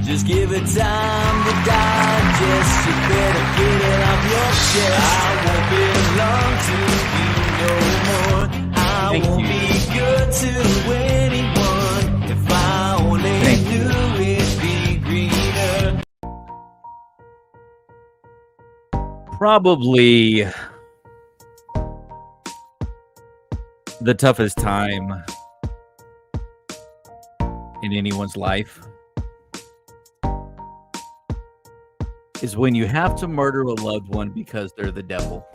Just give it time to digest. You better get it off your chest. I won't belong to you no more. I won't be good to anyone. If I only knew it'd be greener. Probably the toughest time in anyone's life is when you have to murder a loved one because they're the devil.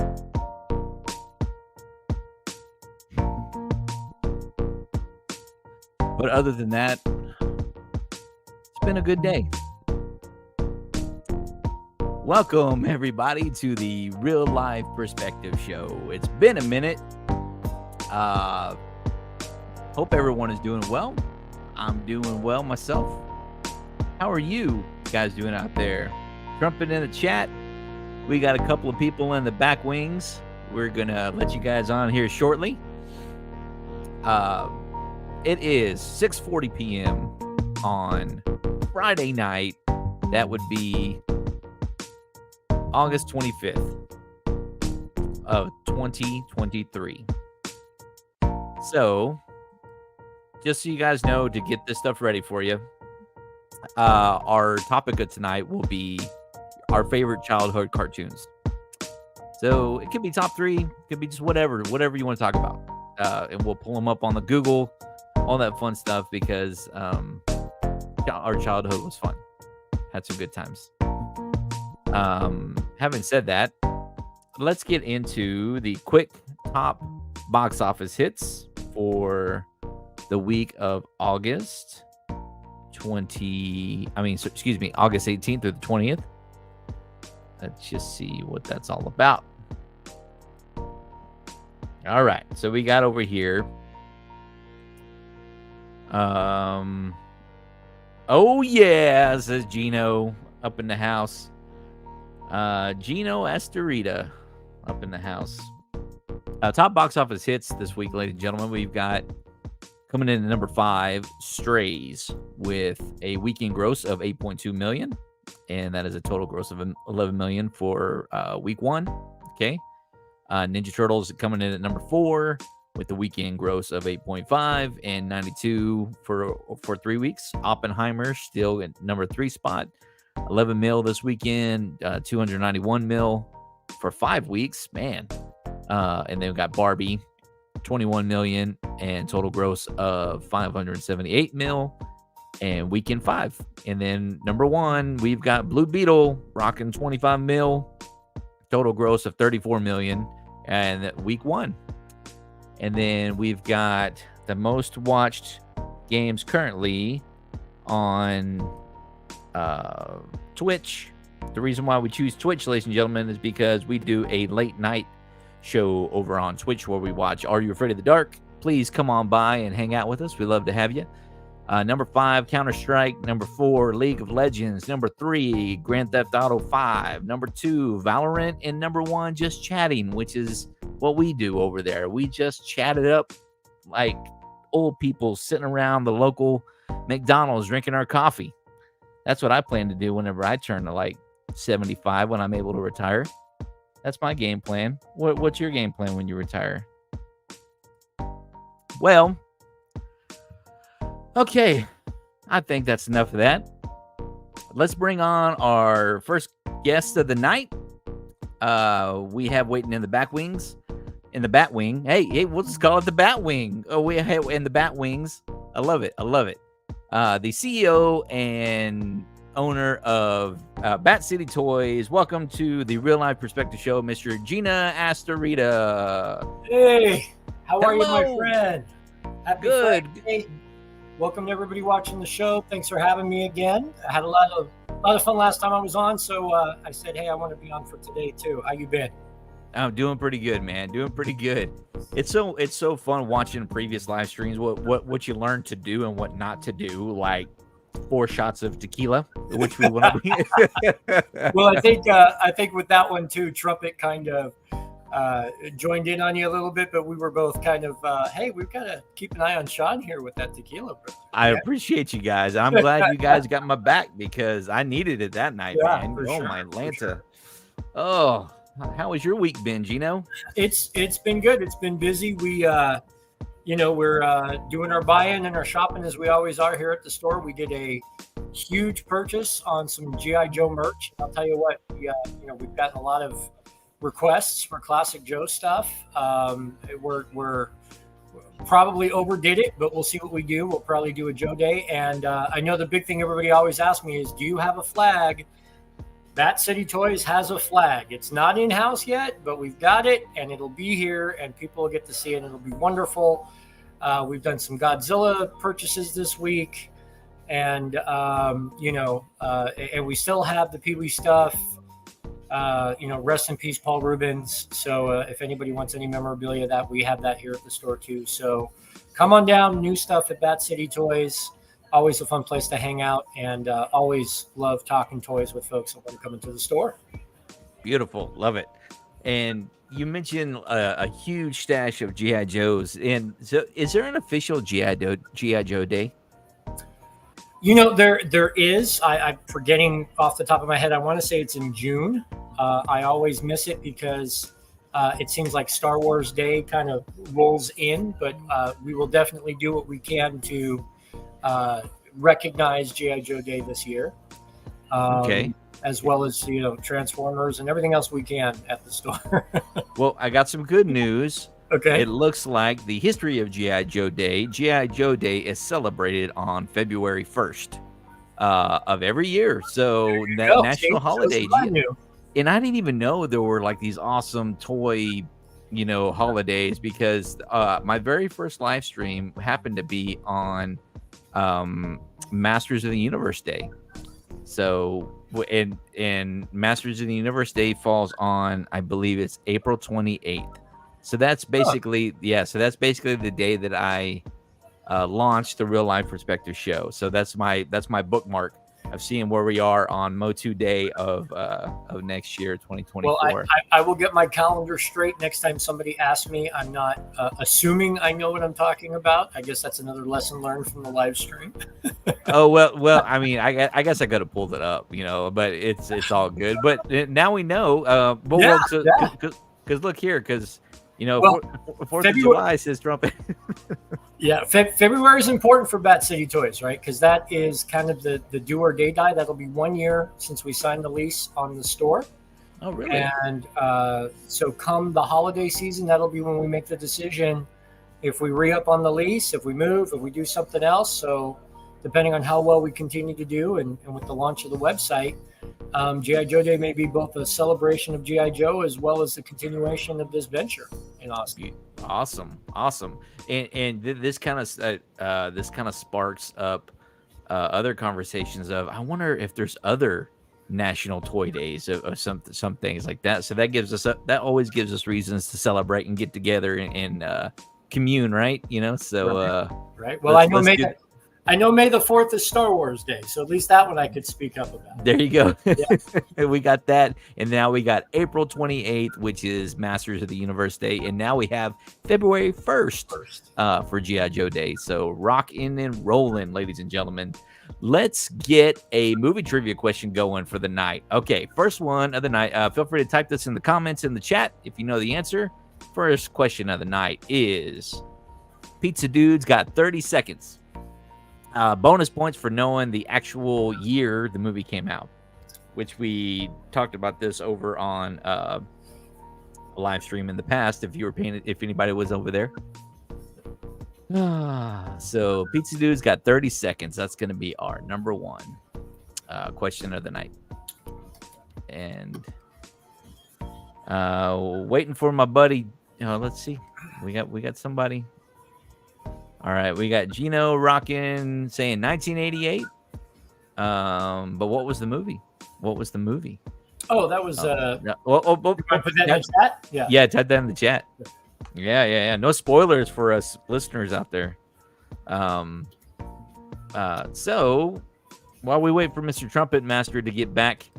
But other than that, it's been a good day. Welcome, everybody, to the Real Life Perspective Show. It's been a minute. Hope everyone is doing well. I'm doing well myself. How are you guys doing out there? Jumping in the chat. We got a couple of people in the back wings. We're going to let you guys on here shortly. It is 6:40 p.m. on Friday night. That would be August 25th of 2023. So, just so you guys know, to get this stuff ready for you, our topic of tonight will be our favorite childhood cartoons. So, it could be top 3, it could be just whatever you want to talk about. And we'll pull them up on the Google, all that fun stuff, because our childhood was fun. Had some good times. Having said that, let's get into the quick top box office hits for the week of August 18th through the 20th. Let's just see what that's all about. All right, so we got over here. Oh yeah, says Gino up in the house. Gino Astorita up in the house. Top box office hits this week, ladies and gentlemen. We've got coming in at number 5, Strays, with a weekend gross of $8.2 million, and that is a total gross of $11 million for week 1. Okay, Ninja Turtles coming in at number 4 with the weekend gross of 8.5 and 92 for 3 weeks. Oppenheimer still at number 3 spot, 11 mil this weekend, 291 mil for 5 weeks, man. And then we got Barbie, 21 million and total gross of 578 mil and weekend 5. And then number 1, we've got Blue Beetle rocking 25 mil, total gross of 34 million and week 1. And then we've got the most watched games currently on Twitch. The reason why we choose Twitch, ladies and gentlemen, is because we do a late night show over on Twitch where we watch Are You Afraid of the Dark? Please come on by and hang out with us. We love to have you. Number 5, Counter-Strike. Number 4, League of Legends. Number 3, Grand Theft Auto 5. Number 2, Valorant. And number 1, just chatting, which is what we do over there. We just chat it up like old people sitting around the local McDonald's drinking our coffee. That's what I plan to do whenever I turn to like 75 when I'm able to retire. That's my game plan. What's your game plan when you retire? Well, okay. I think that's enough of that. Let's bring on our first guest of the night. We have waiting in the back wings. In the bat wing. Hey, we'll just call it the bat wing. Oh, we have in the bat wings. I love it. The CEO and owner of Bat City Toys. Welcome to the Real Life Perspective Show, Mr. Gina Astorita. Hey, how are you, my friend? Happy Good. Friday. Welcome to everybody watching the show. Thanks for having me again. I had a lot of fun last time I was on, so I said, hey, I want to be on for today too. How you been? I'm doing pretty good, man. Doing pretty good. It's so fun watching previous live streams. What you learn to do and what not to do, like 4 shots of tequila, which we want to be. Well, I think with that one too, Trumpet kind of joined in on you a little bit, but we were both kind of, hey, we've got to keep an eye on Sean here with that tequila. I appreciate you guys. I'm glad you guys got my back because I needed it that night, man. for Oh, sure, my Atlanta. sure. Oh, how has your week been, Gino? It's been good. It's been busy. We, we're doing our buy-in and our shopping as we always are here at the store. We did a huge purchase on some GI Joe merch. I'll tell you what, we've gotten a lot of requests for Classic Joe stuff. We're probably overdid it, but we'll see what we do. We'll probably do a Joe Day. And I know the big thing everybody always asks me is, do you have a flag? Bat City Toys has a flag. It's not in-house yet, but we've got it, and it'll be here, and people will get to see it. It'll be wonderful. We've done some Godzilla purchases this week, and and we still have the Pee Wee stuff. Rest in peace, Paul Rubens. So if anybody wants any memorabilia of that, we have that here at the store too. So come on down, new stuff at Bat City Toys. Always a fun place to hang out, and always love talking toys with folks that want to come into the store. Beautiful. Love it. And you mentioned a huge stash of G.I. Joes. And so is there an official G.I. Joe Day? There is. I'm forgetting off the top of my head. I want to say it's in June. I always miss it because it seems like Star Wars Day kind of rolls in, but we will definitely do what we can to recognize G.I. Joe Day this year. Okay. As well as, Transformers and everything else we can at the store. Well, I got some good news. Okay. It looks like the history of G.I. Joe Day. G.I. Joe Day is celebrated on February 1st of every year. So that national holiday. And I didn't even know there were like these awesome toy, holidays, because my very first live stream happened to be on Masters of the Universe Day. So, and Masters of the Universe Day falls on, I believe it's April 28th. So that's basically, that's basically the day that I launched the Real Life Perspective show. So that's my bookmark of seeing where we are on Motu Day of next year, 2024. Well, I will get my calendar straight next time somebody asks me. I'm not assuming I know what I'm talking about. I guess that's another lesson learned from the live stream. Oh, well, I mean, I guess I could have pulled it up, but it's all good. But now we know. Because look here, because 4th of July says trumpet. Yeah, February is important for Bat City Toys, right? Because that is kind of the do or die. That'll be 1 year since we signed the lease on the store. Oh, really? And so come the holiday season, that'll be when we make the decision if we re-up on the lease, if we move, if we do something else. So depending on how well we continue to do and with the launch of the website, G.I. Joe Day may be both a celebration of G.I. Joe as well as the continuation of this venture in Austin. Awesome. And this kind of sparks up other conversations of, I wonder if there's other national toy days of some things like that. So that always gives us reasons to celebrate and get together and commune, right? Right. Well, I know May the 4th is Star Wars Day, so at least that one I could speak up about. There you go. Yeah. We got that, and now we got April 28th, which is Masters of the Universe Day, and now we have February 1st for G.I. Joe Day. So rocking and rolling, ladies and gentlemen. Let's get a movie trivia question going for the night. Okay, first one of the night. Feel free to type this in the comments in the chat if you know the answer. First question of the night is, Pizza Dude's got 30 seconds. Bonus points for knowing the actual year the movie came out, which we talked about this over on a live stream in the past. If anybody was over there. So Pizza Dude's got 30 seconds. That's going to be our number one question of the night. And waiting for my buddy. Let's see. We got somebody. All right, we got Gino rocking saying 1988. But what was the movie? Oh, that was put that in the chat? Yeah, type that in the chat. Yeah. No spoilers for us listeners out there. So while we wait for Mr. Trumpet Master to get back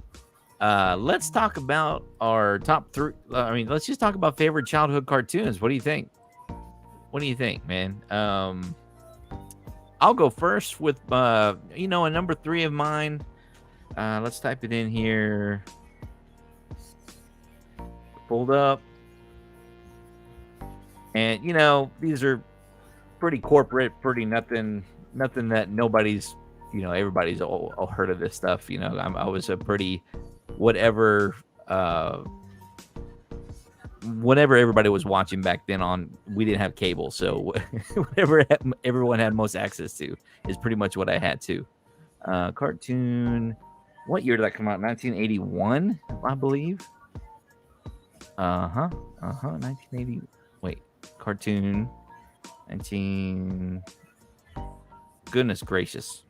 Let's talk about our top three. Let's just talk about favorite childhood cartoons. What do you think? What do you think, man? I'll go first with a number 3 of mine. Let's type it in here. Pulled up. And these are pretty corporate, pretty nothing that nobody's, everybody's all heard of this stuff. I was a pretty whatever everybody was watching back then on, we didn't have cable, so whatever everyone had most access to is pretty much what I had to. Cartoon, what year did that come out? 1981, I believe. 1980. Wait, cartoon, 19. Goodness gracious,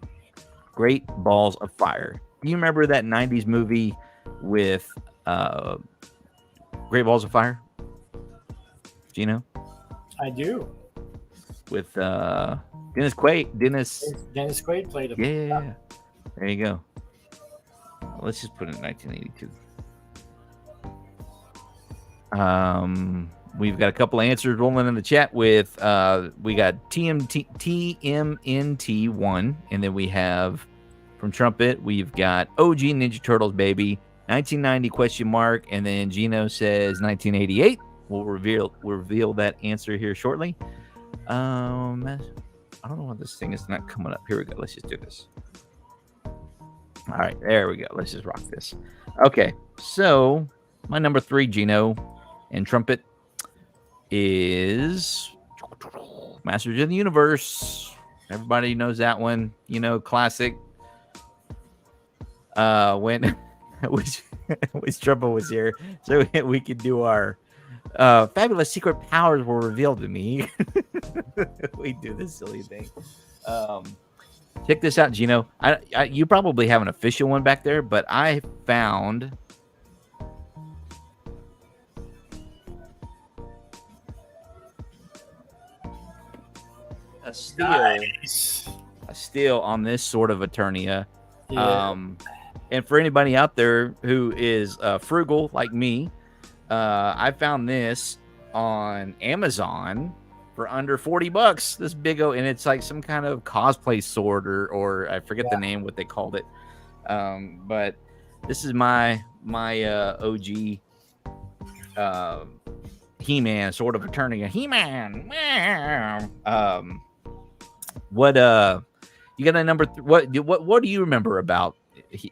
Great Balls of Fire. Do you remember that 90s movie with Great Balls of Fire? Gino? I do. With Dennis Quaid. Dennis Quaid played him. Yeah. There you go. Well, let's just put it in 1982. We've got a couple of answers rolling in the chat with we got TMNT1, and then we have from Trumpet, we've got OG Ninja Turtles, baby, 1990 question mark, and then Gino says 1988. We'll reveal that answer here shortly. I don't know why this thing is not coming up. Here we go. Let's just do this. All right, there we go. Let's just rock this. Okay, so my number 3, Gino and Trumpet, is Masters of the Universe. Everybody knows that one. Classic. When which Trumpet was here, so we could do our fabulous secret powers were revealed to me. We do this silly thing. Check this out, Gino. You probably have an official one back there, but I found a steal on this sort of Eternia. Yeah. And for anybody out there who is frugal like me, I found this on Amazon for under $40. This big and it's like some kind of cosplay sword or I forget the name, what they called it. But this is my OG He-Man, sort of Eternia. He-Man. What you got a number? What do you remember about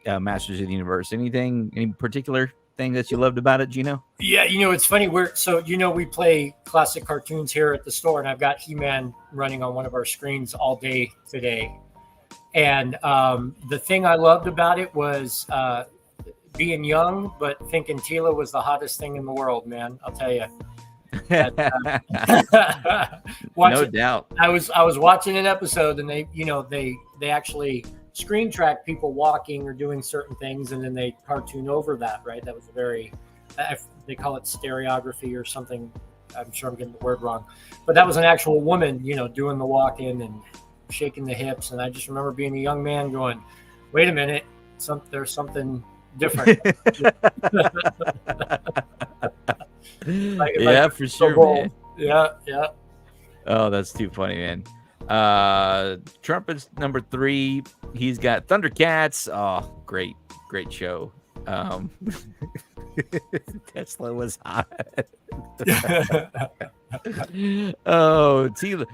Masters of the Universe? Any particular thing that you loved about it, Gino? Yeah, it's funny. We play classic cartoons here at the store, and I've got He-Man running on one of our screens all day today. And the thing I loved about it was being young, but thinking Tila was the hottest thing in the world, man. I'll tell you. No doubt. I was watching an episode, and they actually screen track people walking or doing certain things, and then they cartoon over that, right? That was a very, they call it stereography or something. I'm sure I'm getting the word wrong, but that was an actual woman, doing the walk-in and shaking the hips. And I just remember being a young man going, wait a minute, there's something different. For sure, man. Yeah. Oh, that's too funny, man. Trumpet's number 3. He's got Thundercats. Oh, great show. Tesla was hot. Oh, Tila.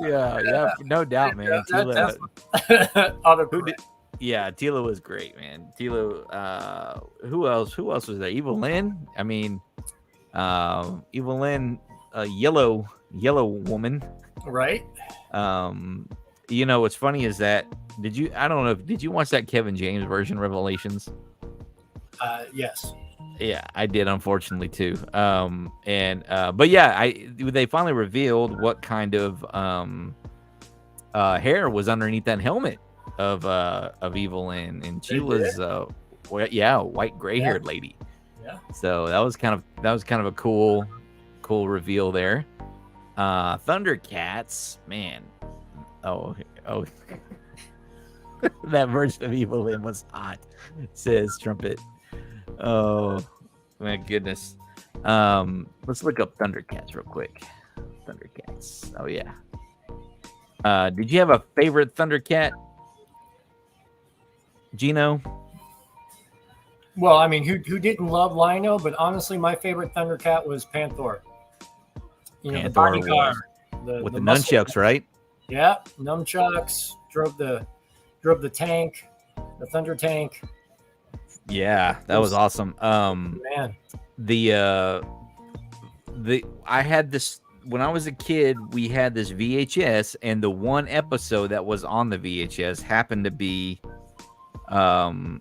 Yeah, no doubt, man. Tila. Tila was great, man. Tila. Who else was there? Evil Lynn. I mean, Evil Lynn, yellow woman. Right. What's funny is that did you watch that Kevin James version, Revelations? Yes. Yeah, I did, unfortunately, too. But yeah, they finally revealed what kind of hair was underneath that helmet of Evil Lynn, and she was white gray-haired lady. Yeah. So that was kind of a cool reveal there. Thundercats, man. Oh. That version of Evil Lynn was hot, says Trumpet. Oh my goodness. Let's look up Thundercats real quick. Thundercats. Oh yeah. Did you have a favorite Thundercat, Gino? Well, I mean, who didn't love Lino? But honestly, my favorite Thundercat was Panther. You know, the Panther bodyguard, with the muscle- nunchucks, right? Yeah, nunchucks. Drove the tank, the Thunder tank. Yeah, that was awesome. Man, I had this when I was a kid. We had this VHS, and the one episode that was on the VHS happened to be the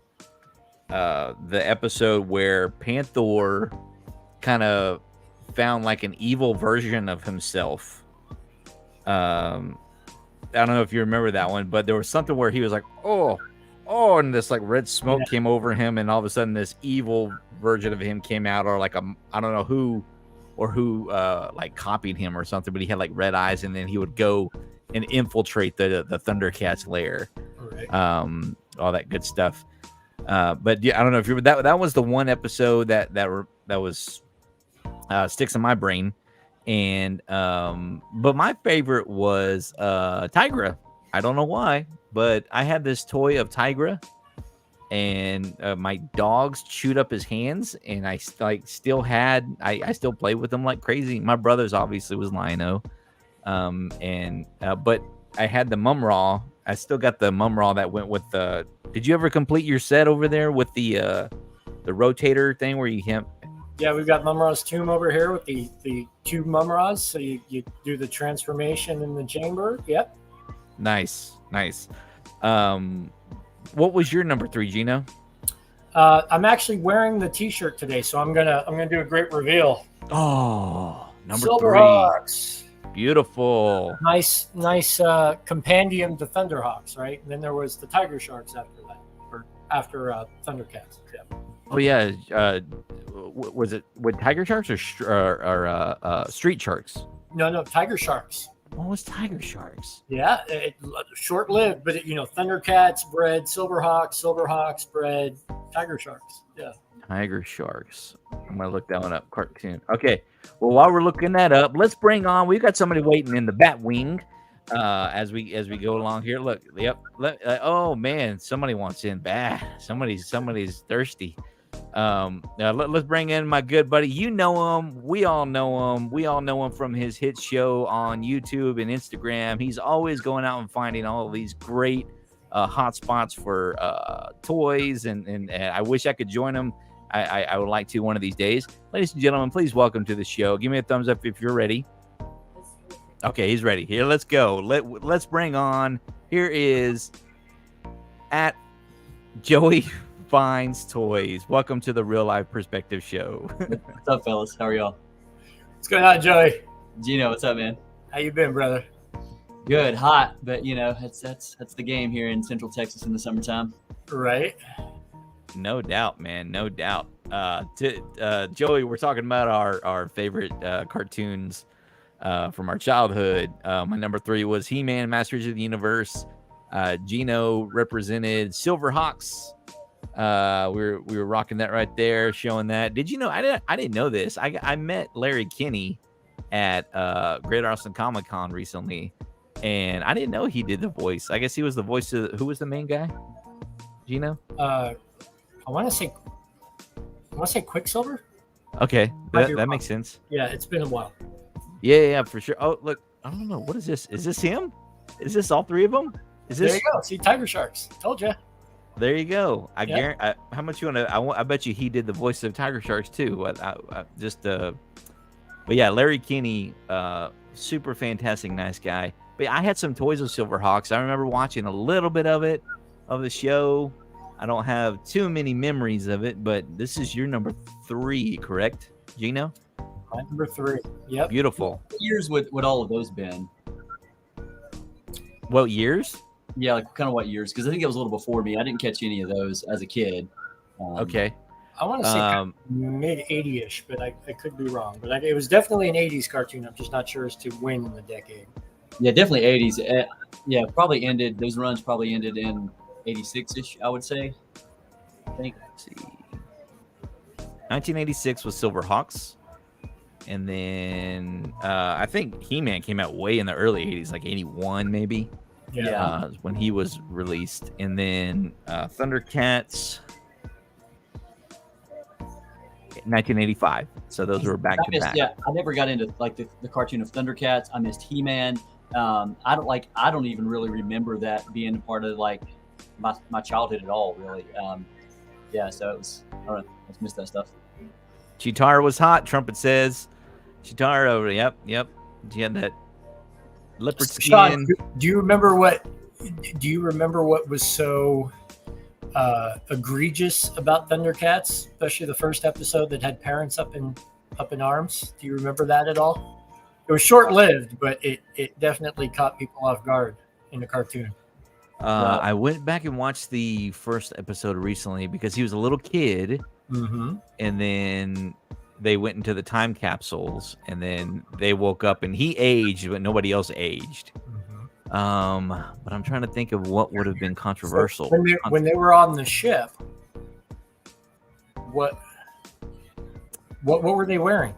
episode where Panther kind of found like an evil version of himself. I don't know if you remember that one, but there was something where he was like, oh, and this like red smoke came over him, and all of a sudden this evil version of him came out, or like I don't know who like copied him or something, but he had like red eyes, and then he would go and infiltrate the Thundercats lair. right. All that good stuff. But yeah, I don't know if you that was the one episode that was sticks in my brain. And but my favorite was Tigra. I don't know why, but I had this toy of Tigra, and my dogs chewed up his hands, and I still played with them like crazy. My brother's obviously was Lino, but I had the Mumra. I still got the Mumra that went with the. Did you ever complete your set over there with the rotator thing where you can't? Yeah, we've got Mumra's tomb over here with the two Mumras. So you do the transformation in the chamber. Yep. Nice. What was your number 3, Gino? I'm actually wearing the T-shirt today, so I'm gonna do a great reveal. Oh, number 3. Silverhawks. Beautiful. Nice compendium to Thunderhawks, right? And then there was the Tiger Sharks after that, or after Thundercats. Yeah. Oh yeah. Was it with Tiger Sharks or Street Sharks? No, Tiger Sharks. What was Tiger Sharks? Yeah, short-lived, but Thundercats bred Silverhawks bred Tiger Sharks. Yeah. Tiger Sharks. I'm gonna look that one up. Cartoon. Okay. Well, while we're looking that up, let's bring on. We've got somebody waiting in the bat wing. As we go along here. Look. Yep. Oh man, somebody wants in bad. Somebody's thirsty. Let's bring in my good buddy. You know him. We all know him from his hit show on YouTube and Instagram. He's always going out and finding all of these great hot spots for toys, and I wish I could join him. I would like to one of these days. Ladies and gentlemen, please welcome to the show. Give me a thumbs up if you're ready. Okay, he's ready. Here, let's go. Let's bring on. Here is at Joey Finds Toys. Welcome to the Real Life Perspective Show. What's up, fellas? How are y'all? What's going on, Joey? Gino, what's up, man? How you been, brother? Good, hot, but that's the game here in Central Texas in the summertime. Right. No doubt, man. No doubt. Joey, we're talking about our favorite cartoons from our childhood. My number 3 was He-Man, Masters of the Universe. Gino represented Silverhawks. We were rocking that right there, showing that. Did you know? I didn't know this. I met Larry Kinney at Great Austin Comic Con recently, and I didn't know he did the voice. I guess he was the voice of who was the main guy? Gino? I want to say Quicksilver. Okay, that makes sense. Yeah, it's been a while. Yeah, for sure. Oh, look, I don't know. What is this? Is this him? Is this all 3 of them? Is this? There you go. See, Tiger Sharks. Told you. There you go. I guarantee. How much you want to? I bet you he did the voice of Tiger Sharks too. But yeah, Larry Kinney, super fantastic, nice guy. But I had some toys of Silverhawks. I remember watching a little bit of the show. I don't have too many memories of it, but this is your number 3, correct, Gino? My number 3. Yep. Beautiful. What years would all of those been? What years? Yeah, like kind of what years? Because I think it was a little before me. I didn't catch any of those as a kid. Okay. I want to say mid 80ish, but I could be wrong. But it was definitely an 80s cartoon. I'm just not sure as to when in the decade. Yeah, definitely 80s. Yeah, probably ended. Those runs probably ended in 86-ish, I would say. I think. Let's see. 1986 was Silverhawks. And then I think He-Man came out way in the early 80s, like 81 maybe. Yeah. When he was released. And then Thundercats, 1985. So those were back to back. Yeah, I never got into like the cartoon of Thundercats. I missed He-Man. I don't even really remember that being a part of like my childhood at all, really. Yeah, so it was, I don't know, I just missed that stuff. Chitara was hot, Trumpet says. Chitara, yep. She had that leopard Sean, skin. do you remember what was so egregious about Thundercats, especially the first episode that had parents up in arms? Do you remember that at all? It was short-lived, but it definitely caught people off guard in the cartoon. I went back and watched the first episode recently because he was a little kid, and then they went into the time capsules, and then they woke up, and he aged, but nobody else aged. But I'm trying to think of what would have been controversial. So when they were on the ship, what were they wearing?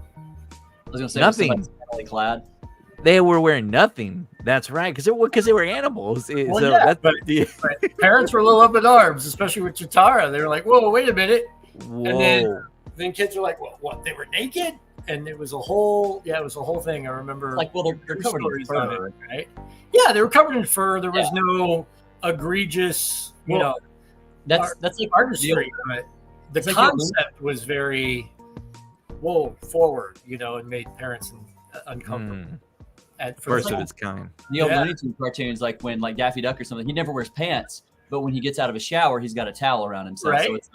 I was gonna say nothing. Clad. They were wearing nothing. That's right, because they were animals. Well, yeah, but parents were a little up in arms, especially with Chitara. They were like, "Whoa, wait a minute!" Whoa. And then kids were like, "Well, what? They were naked?" And it was a whole thing. I remember. Like, well, they're covered in fur, right? Yeah, they were covered in fur. There was no egregious, that's like artistry, but the concept was very forward, and made parents uncomfortable. At first of its kind. The old Looney Tunes cartoons, like when like Daffy Duck or something, he never wears pants, but when he gets out of a shower, he's got a towel around himself. Right? So it's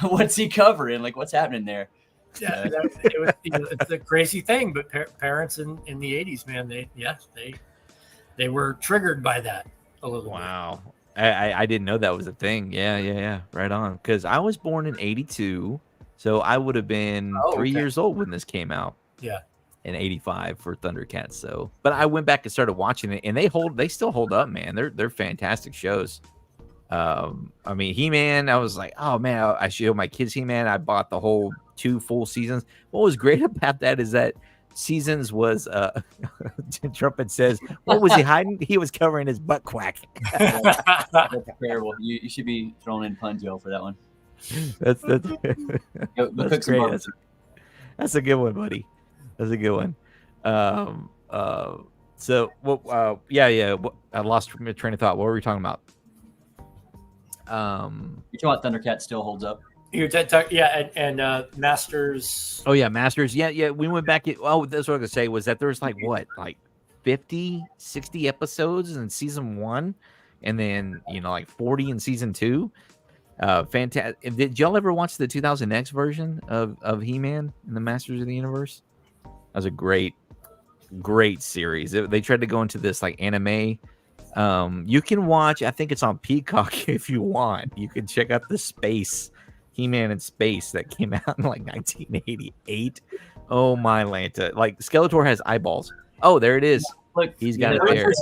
what's he covering? Like, what's happening there? Yeah, it's a crazy thing, but parents in the 80s, man, they were triggered by that a little bit. Wow. I didn't know that was a thing. Yeah. Right on. Because I was born in 82, so I would have been 3 years old when this came out. Yeah. In 85 for Thundercats. So, but I went back and started watching it, and they still hold up, man. They're fantastic shows. I mean, He-Man, I was like, oh man, I showed my kids He-Man. I bought the whole 2 full seasons. What was great about that is that seasons was Trumpet says, what was he hiding? He was covering his butt quack. That's terrible. You should be thrown in pun jail for that one. That's great. That's a good one, buddy. That's a good one. So I lost my train of thought. What were we talking about? You're talking about Thundercat still holds up. And Masters. Oh yeah, Masters. Yeah. We went back. That's what I was gonna say was that there's like 50, 60 episodes in season 1, and then like 40 in season 2. Fantastic. Did y'all ever watch the 2000X version of He-Man in the Masters of the Universe? That was a great series. They tried to go into this like anime. You can watch, I think it's on Peacock if you want. You can check out the Space, He-Man in Space that came out in like 1988. Oh my Lanta. Like Skeletor has eyeballs. Oh, there it is. Look, he's got it there.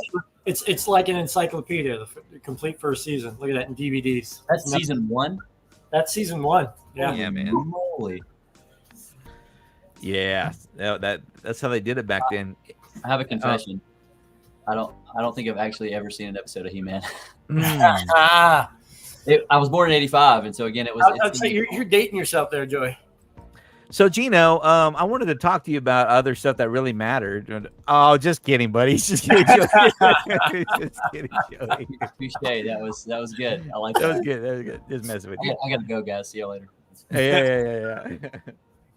It's like an encyclopedia, the complete first season. Look at that in DVDs. That's season 1? That's season 1. Yeah. Yeah, man. Holy. Yeah, that's how they did it back then. I have a confession. I don't think I've actually ever seen an episode of He-Man. I was born in 85, and so again, it was. I'd say you're dating yourself there, Joey. So Gino, I wanted to talk to you about other stuff that really mattered. Oh, just kidding, buddy. Just kidding, Joey. Just kidding, Joey. Touché. That was good. I like that. That was good. Just messing with you. I gotta go, guys. See you later. Yeah.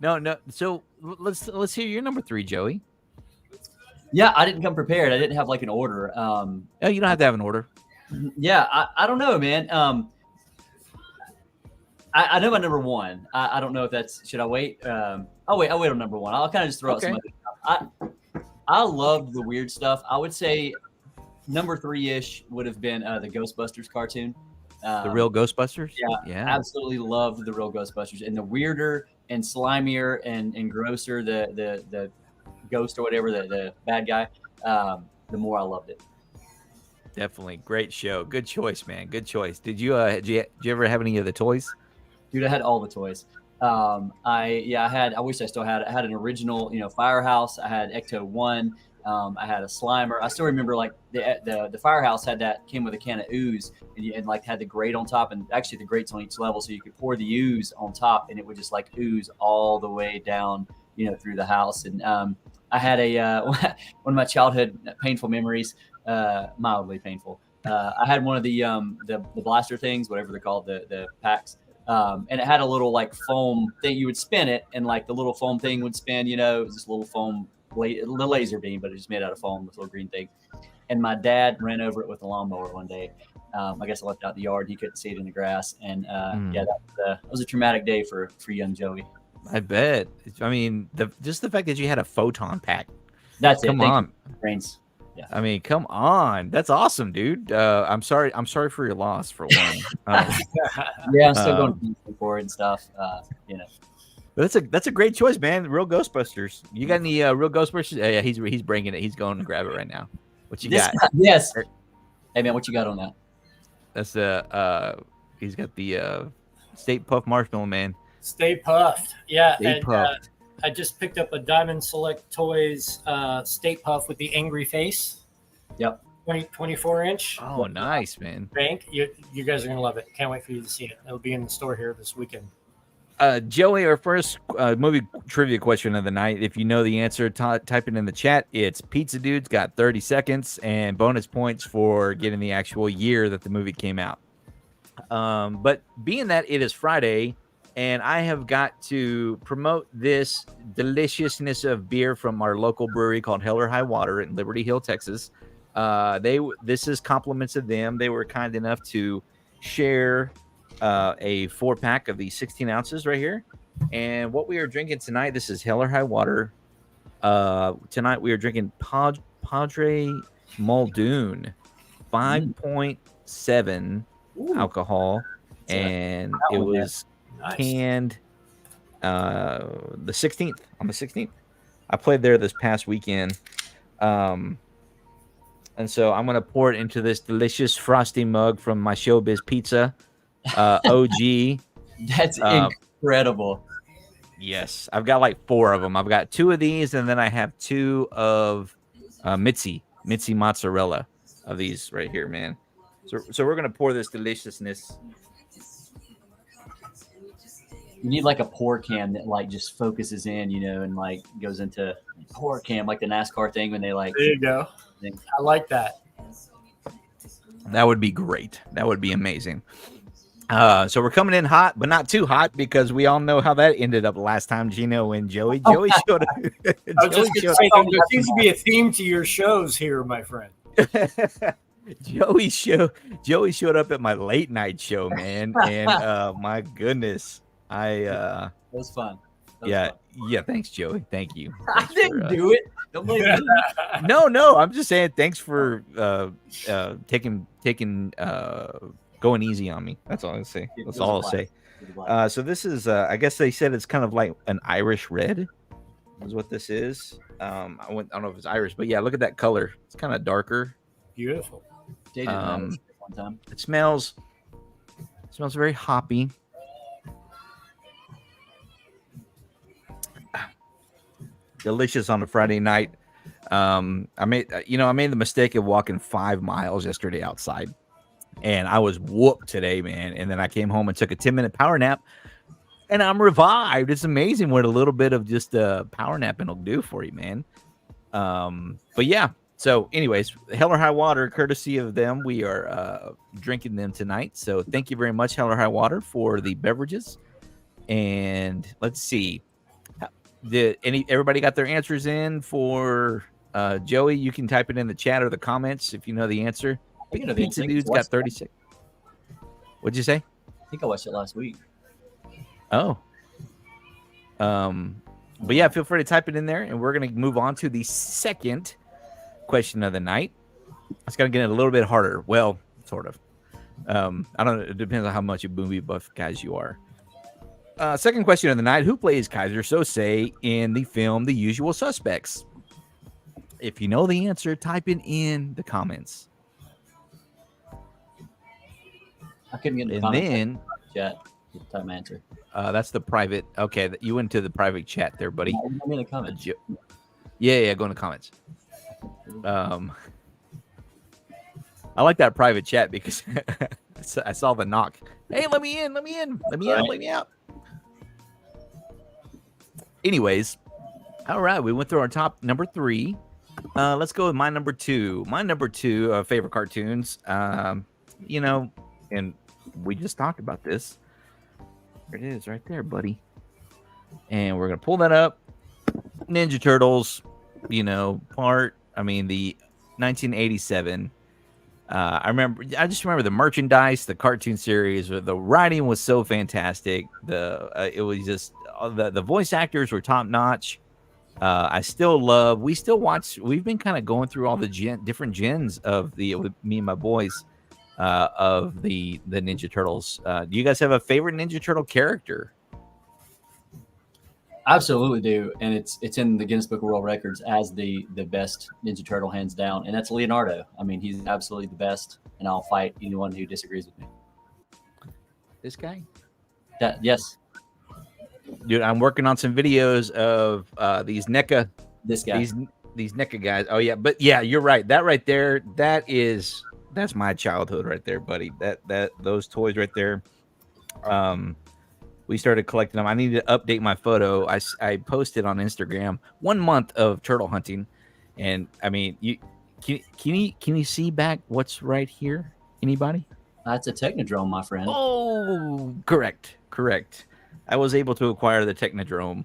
No. So let's hear your number 3, Joey. Yeah, I didn't come prepared. I didn't have like an order. Oh, you don't have to have an order. Yeah, I don't know, man. I know my number 1. I don't know if that's. Should I wait? I'll wait on number 1. I'll kind of just throw out some other stuff. I loved the weird stuff. I would say number 3-ish would have been the Ghostbusters cartoon. The real Ghostbusters? Yeah. Absolutely loved the real Ghostbusters. And the weirder and slimier and grosser the ghost or whatever, the bad guy, the more I loved it. Definitely great show. Good choice, man. Good choice. Did you ever have any of the toys? Dude, I had all the toys. I wish I still had it. I had an original, Firehouse. I had Ecto 1. I had a Slimer. I still remember like the Firehouse came with a can of ooze and like had the grate on top, and actually the grates on each level, so you could pour the ooze on top and it would just like ooze all the way down, through the house. And I had a one of my childhood painful memories, mildly painful. I had one of the blaster things, whatever they're called, the packs. And it had a little like foam thing. You would spin it, and like the little foam thing would spin. It was this little foam, the laser beam, but it just made out of foam, this little green thing. And my dad ran over it with a lawnmower one day. I guess I left it out in the yard. He couldn't see it in the grass, and that was a traumatic day for young Joey. I bet. I mean, just the fact that you had a photon pack. That's it. Come on, brains. Yeah. I mean, come on. That's awesome, dude. I'm sorry for your loss, for one. Yeah, I'm still going for it and stuff. But that's a great choice, man. Real Ghostbusters. You got any real Ghostbusters? Yeah, he's bringing it. He's going to grab it right now. What you got? Yes. Hey man, what you got on that? That's he's got the Stay Puft Marshmallow Man. Stay Puft. Yeah. Stay Puft. I just picked up a Diamond Select Toys Stay Puft with the angry face. Yep. 24 inch. Oh, nice, man. Bank. You guys are going to love it. Can't wait for you to see it. It'll be in the store here this weekend. Joey, our first movie trivia question of the night. If you know the answer, type it in the chat. It's Pizza Dude's got 30 seconds and bonus points for getting the actual year that the movie came out. But being that it is Friday, and I have got to promote this deliciousness of beer from our local brewery called Hell or High Water in Liberty Hill, Texas. This is compliments of them. They were kind enough to share a 4-pack of these 16 ounces right here. And what we are drinking tonight, this is Hell or High Water. Tonight we are drinking Padre Muldoon, 5.7 alcohol, and it was canned the 16th. On the 16th, I played there this past weekend, and so I'm gonna pour it into this delicious frosty mug from my Showbiz Pizza OG. That's incredible. Yes, I've got like 4 of them. I've got 2 of these, and then I have 2 of Mitzi mozzarella of these right here, man. So we're gonna pour this deliciousness. You need like a pour cam that like just focuses in, and like goes into pour cam, like the NASCAR thing when they like. There you go. I like that. That would be great. That would be amazing. So we're coming in hot, but not too hot, because we all know how that ended up last time, Gino and Joey. Joey showed up. I was just going to say, there seems to be a theme to your shows here, my friend. Joey showed up at my late night show, man, and my goodness, it was fun. Yeah, thanks, Joey. Thank you. I didn't do it. Don't blame me. No, I'm just saying thanks for taking going easy on me. That's all I'll say. That's all I'll say. So this is, I guess they said it's kind of like an Irish red, is what this is. I don't know if it's Irish, but yeah, look at that color. It's kind of darker. Beautiful. One time. It smells very hoppy. Delicious on a Friday night. I made the mistake of walking 5 miles yesterday outside, and I was whooped today, man. And then I came home and took a 10-minute power nap, and I'm revived. It's amazing what a little bit of just a power napping will do for you, man. But yeah. So anyways, Hell or High Water, courtesy of them, we are drinking them tonight. So thank you very much, Hell or High Water, for the beverages. And let's see. Everybody got their answers in for Joey? You can type it in the chat or the comments if you know the answer. Pizza Dude's got 36. What'd you say? I think I watched it last week. Oh. But yeah, feel free to type it in there, and we're gonna move on to the second question of the night. It's gonna get a little bit harder. Well, sort of. I don't know. It depends on how much of movie buff guys you are. Second question of the night: who plays Kaiser Sose in the film The Usual Suspects? If you know the answer, type it in the comments. I couldn't get in the And comment then chat. Time answer. that's the private. Okay, you went to the private chat there, buddy. I'm in the comments. Yeah, go in the comments. I like that private chat because I saw the knock. Hey, let me in. Let me out. Anyways, all right, we went through our top number 3. Let's go with my number 2. My number 2 favorite cartoons. You know, and we just talked about this. There it is, right there, buddy. And we're gonna pull that up. Ninja Turtles. The 1987. I just remember the merchandise, the cartoon series. The writing was so fantastic. It was just the voice actors were top notch. We still watch. We've been kind of going through all the different gens of with me and my boys of the Ninja Turtles. Do you guys have a favorite Ninja Turtle character? Absolutely do, and it's in the Guinness Book of World Records as the best Ninja Turtle, hands down, and that's Leonardo. I mean, he's absolutely the best, and I'll fight anyone who disagrees with me. This guy? Yes. Dude, I'm working on some videos of these NECA. This guy. These NECA guys. Oh yeah, but yeah, you're right. That right there, that's my childhood right there, buddy. Those toys right there. We started collecting them. I need to update my photo. I posted on Instagram 1 month of turtle hunting, and I mean, can you see back what's right here? Anybody? That's a Technodrome, my friend. Oh, correct. I was able to acquire the Technodrome.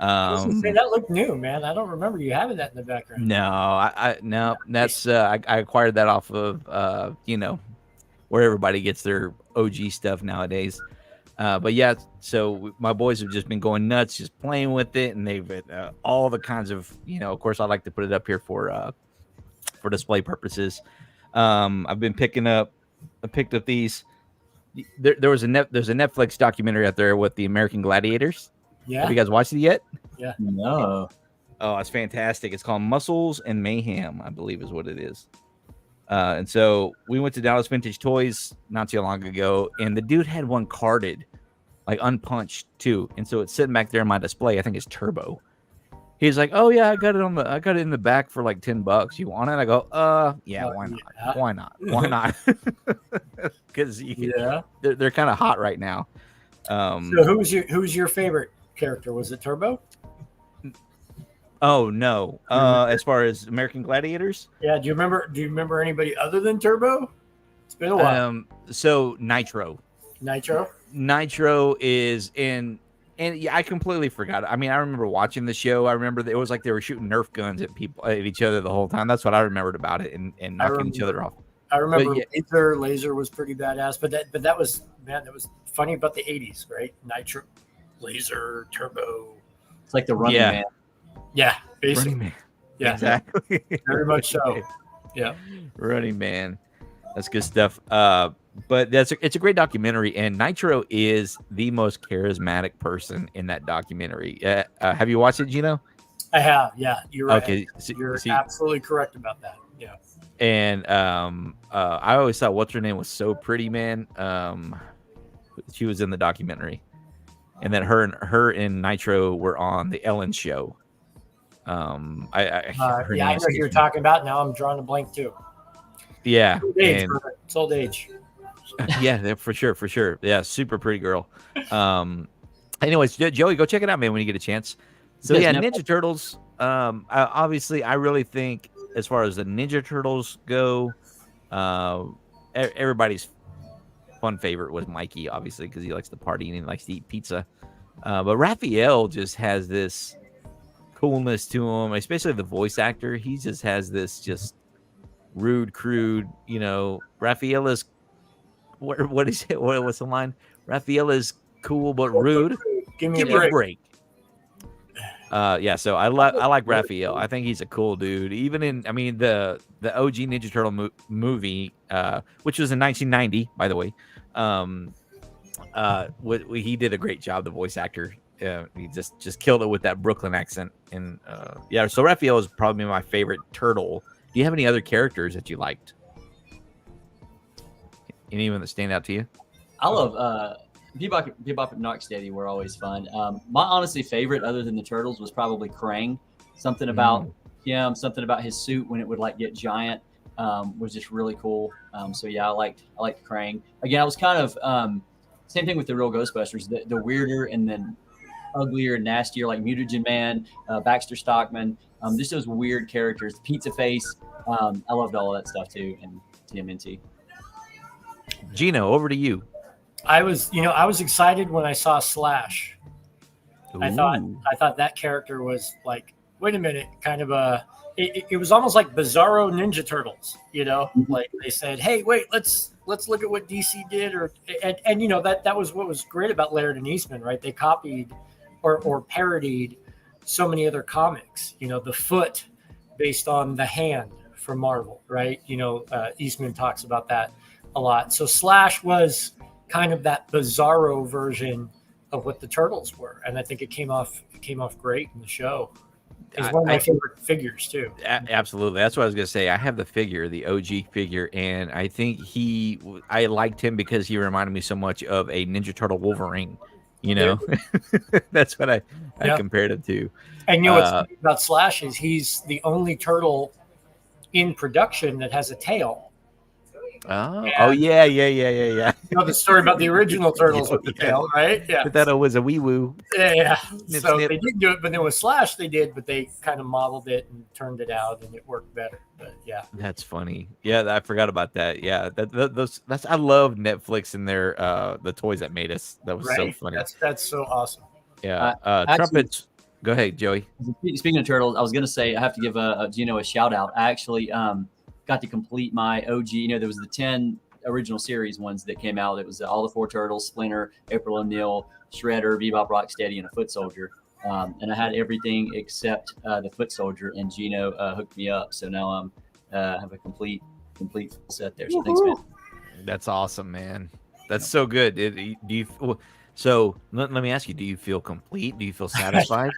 That looked new, man. I don't remember you having that in the background. No, that's I acquired that off of where everybody gets their OG stuff nowadays. But yeah, so my boys have just been going nuts, just playing with it, and they've all the kinds of Of course, I like to put it up here for display purposes. I've been picked up these. There's a Netflix documentary out there with the American Gladiators. Yeah. Have you guys watched it yet? Yeah. No. Oh, it's fantastic. It's called Muscles and Mayhem, I believe is what it is. And so we went to Dallas Vintage Toys not too long ago, and the dude had one carded, like unpunched too. And so it's sitting back there in my display. I think it's Turbo. He's like, "Oh yeah, I got it in the back for like $10. You want it?" I go, yeah, why not? Yeah. Why not? Because they're kind of hot right now. So who's your favorite character? Was it Turbo? Oh no. As far as American Gladiators? Yeah. Do you remember anybody other than Turbo? It's been a while. So Nitro. Nitro is in, and yeah, I completely forgot. I mean, I remember watching the show. I remember it was like they were shooting Nerf guns at each other the whole time. That's what I remembered about it, and knocking each other off. I remember Laser was pretty badass, but that was funny about the 80s, right? Nitro, Laser, Turbo. It's like the Running Man. Yeah, basically. Running Man. Yeah, exactly. Very much so. Yeah, Running Man. That's good stuff. But it's a great documentary, and Nitro is the most charismatic person in that documentary. Have you watched it, Gino? I have. Yeah, you're right. Okay, you're absolutely correct about that. Yeah. And I always thought what's her name was so pretty, man. She was in the documentary, and then her and Nitro were on the Ellen show. I know who you're talking about. Now I'm drawing a blank too. Yeah, it's old age. Yeah, for sure. Yeah, super pretty girl. Anyways, Joey, go check it out, man, when you get a chance. So Ninja Turtles. I really think as far as the Ninja Turtles go, everybody's fun favorite was Mikey, obviously, because he likes to party and he likes to eat pizza. But Raphael just has this coolness to him, especially the voice actor. He just has this just rude, crude, Raphael is what is it? What's the line? Raphael is cool but rude. Give me a break. So I like Raphael. I think he's a cool dude. Even in, the OG Ninja Turtle movie, which was in 1990, by the way. He did a great job. The voice actor, he just killed it with that Brooklyn accent. And so Raphael is probably my favorite turtle. Do you have any other characters that you liked? Any of them that stand out to you? I love Bebop and Rocksteady were always fun. My honestly favorite, other than the turtles, was probably Krang. Something about him, something about his suit when it would like get giant, was just really cool. So yeah, I liked Krang. Again, I was kind of same thing with the real Ghostbusters. The weirder and then uglier and nastier, like Mutagen Man, Baxter Stockman, just those weird characters. Pizza Face. I loved all of that stuff too, and TMNT. Gino, over to you. I was excited when I saw Slash. I thought that character was like, wait a minute, kind of it was almost like Bizarro Ninja Turtles, like they said, hey, wait, let's look at what DC did, and that was what was great about Laird and Eastman, right? They copied or parodied so many other comics, the foot based on the hand from Marvel, right? Eastman talks about that a lot. So Slash was kind of that Bizarro version of what the Turtles were, and I think it came off great in the show. He's one of my favorite figures too. Absolutely, that's what I was gonna say. I have the figure, the OG figure, and I think I liked him because he reminded me so much of a Ninja Turtle Wolverine. That's what I compared him to. And what's funny about Slash is he's the only turtle in production that has a tail. Oh yeah. The story about the original turtles with the tail, right? Yeah. I thought it was a wee woo. Yeah. So they didn't do it, but then with Slash they did, but they kind of modeled it and turned it out, and it worked better. But yeah, that's funny. Yeah, I forgot about that. Yeah, that's I love Netflix and their the toys that made us. That was so funny. That's so awesome. Yeah. Trumpets. Go ahead, Joey. Speaking of turtles, I was gonna say I have to give Gino a shout out. I actually got to complete my OG. There was the 10 original series ones that came out. It was all the 4 Turtles, Splinter, April O'Neil, Shredder, Bebop, Rocksteady, and a Foot Soldier. And I had everything except the Foot Soldier, and Gino hooked me up. So now I'm have a complete set there. So thanks, man. That's awesome, man. That's so good. So let me ask you: do you feel complete? Do you feel satisfied?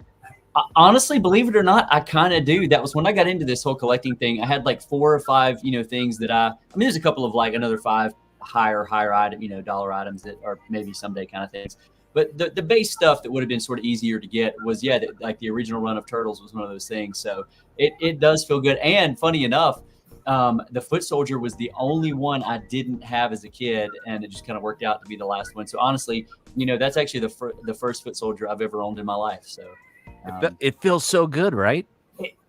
Honestly, believe it or not, I kind of do. That was when I got into this whole collecting thing. I had like 4 or 5, things that I mean, there's a couple of like another 5 higher item, dollar items that are maybe someday kind of things. But the base stuff that would have been sort of easier to get was, like the original run of Turtles was one of those things. So it does feel good. And funny enough, the Foot Soldier was the only one I didn't have as a kid, and it just kind of worked out to be the last one. So honestly, that's actually the first Foot Soldier I've ever owned in my life. So. It feels so good, right?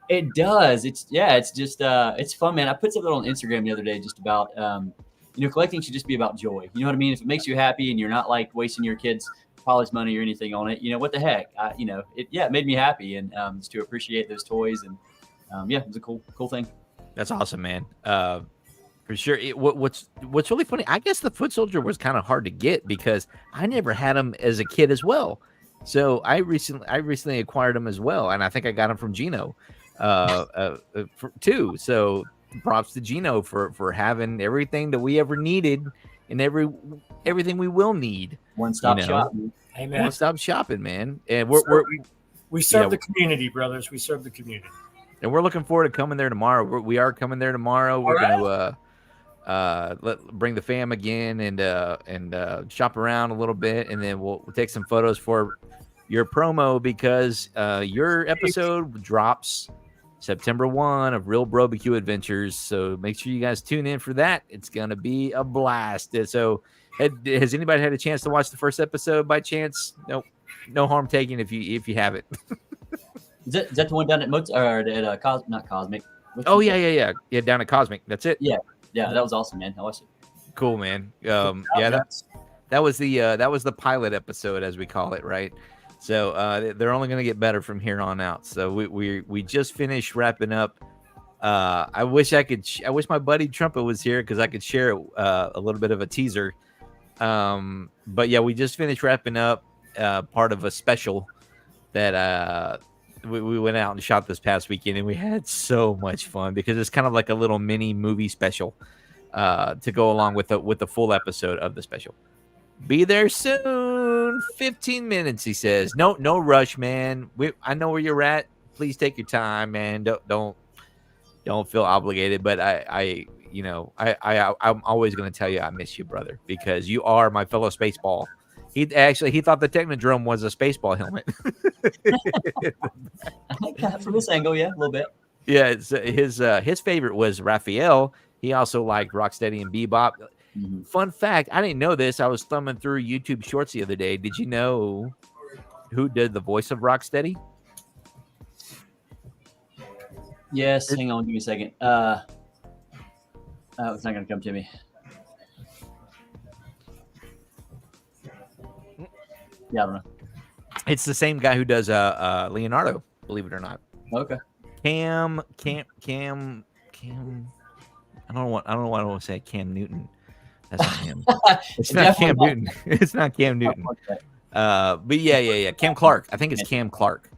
It does. It's just it's fun, man. I put something on Instagram the other day just about collecting should just be about joy. You know what I mean? If it makes you happy and you're not like wasting your kids' college money or anything on it, what the heck? It made me happy, and just to appreciate those toys, and it was a cool thing. That's awesome, man. For sure. What's really funny, I guess the Foot Soldier was kind of hard to get because I never had him as a kid as well. So I recently acquired them as well, and I think I got them from Gino, too. So props to Gino for having everything that we ever needed and everything we will need. One-stop shopping. Amen. One-stop shopping, man. And we serve the community, brothers. We serve the community, and we're looking forward to coming there tomorrow. We are coming there tomorrow. We're going to bring the fam again and shop around a little bit, and then we'll take some photos for your promo because your episode drops September 1 of Real Barbecue Adventures. So make sure you guys tune in for that. It's gonna be a blast. So has anybody had a chance to watch the first episode by chance? Nope. No harm taken if you haven't. Is that the one down at not Cosmic? Oh yeah, down at Cosmic. That's it. Yeah, that was awesome, man. I watched it. Cool, man. That was the pilot episode, as we call it, right? So they're only going to get better from here on out. So we just finished wrapping up. I wish my buddy Trumpet was here because I could share a little bit of a teaser. But yeah, we just finished wrapping up part of a special that we went out and shot this past weekend, and we had so much fun because it's kind of like a little mini movie special to go along with the full episode of the special. Be there soon. 15 minutes, he says. No rush, man. I know where you're at. Please take your time, man. Don't feel obligated. But I I'm always going to tell you I miss you, brother, because you are my fellow spaceball. He thought the Technodrome was a spaceball helmet. I think from this angle, yeah, a little bit. Yeah, his favorite was Raphael. He also liked Rocksteady and Bebop. Mhm. Fun fact, I didn't know this. I was thumbing through YouTube Shorts the other day. Did you know who did the voice of Rocksteady? Yes, hang on, give me a second. It's not going to come to me. Yeah, I don't know. It's the same guy who does Leonardo, believe it or not. Okay. Cam. I don't know why I don't want to say Cam Newton. That's not him. It's not Cam Newton. It's not Cam Newton. But yeah. Cam Clark. I think it's Cam Clark.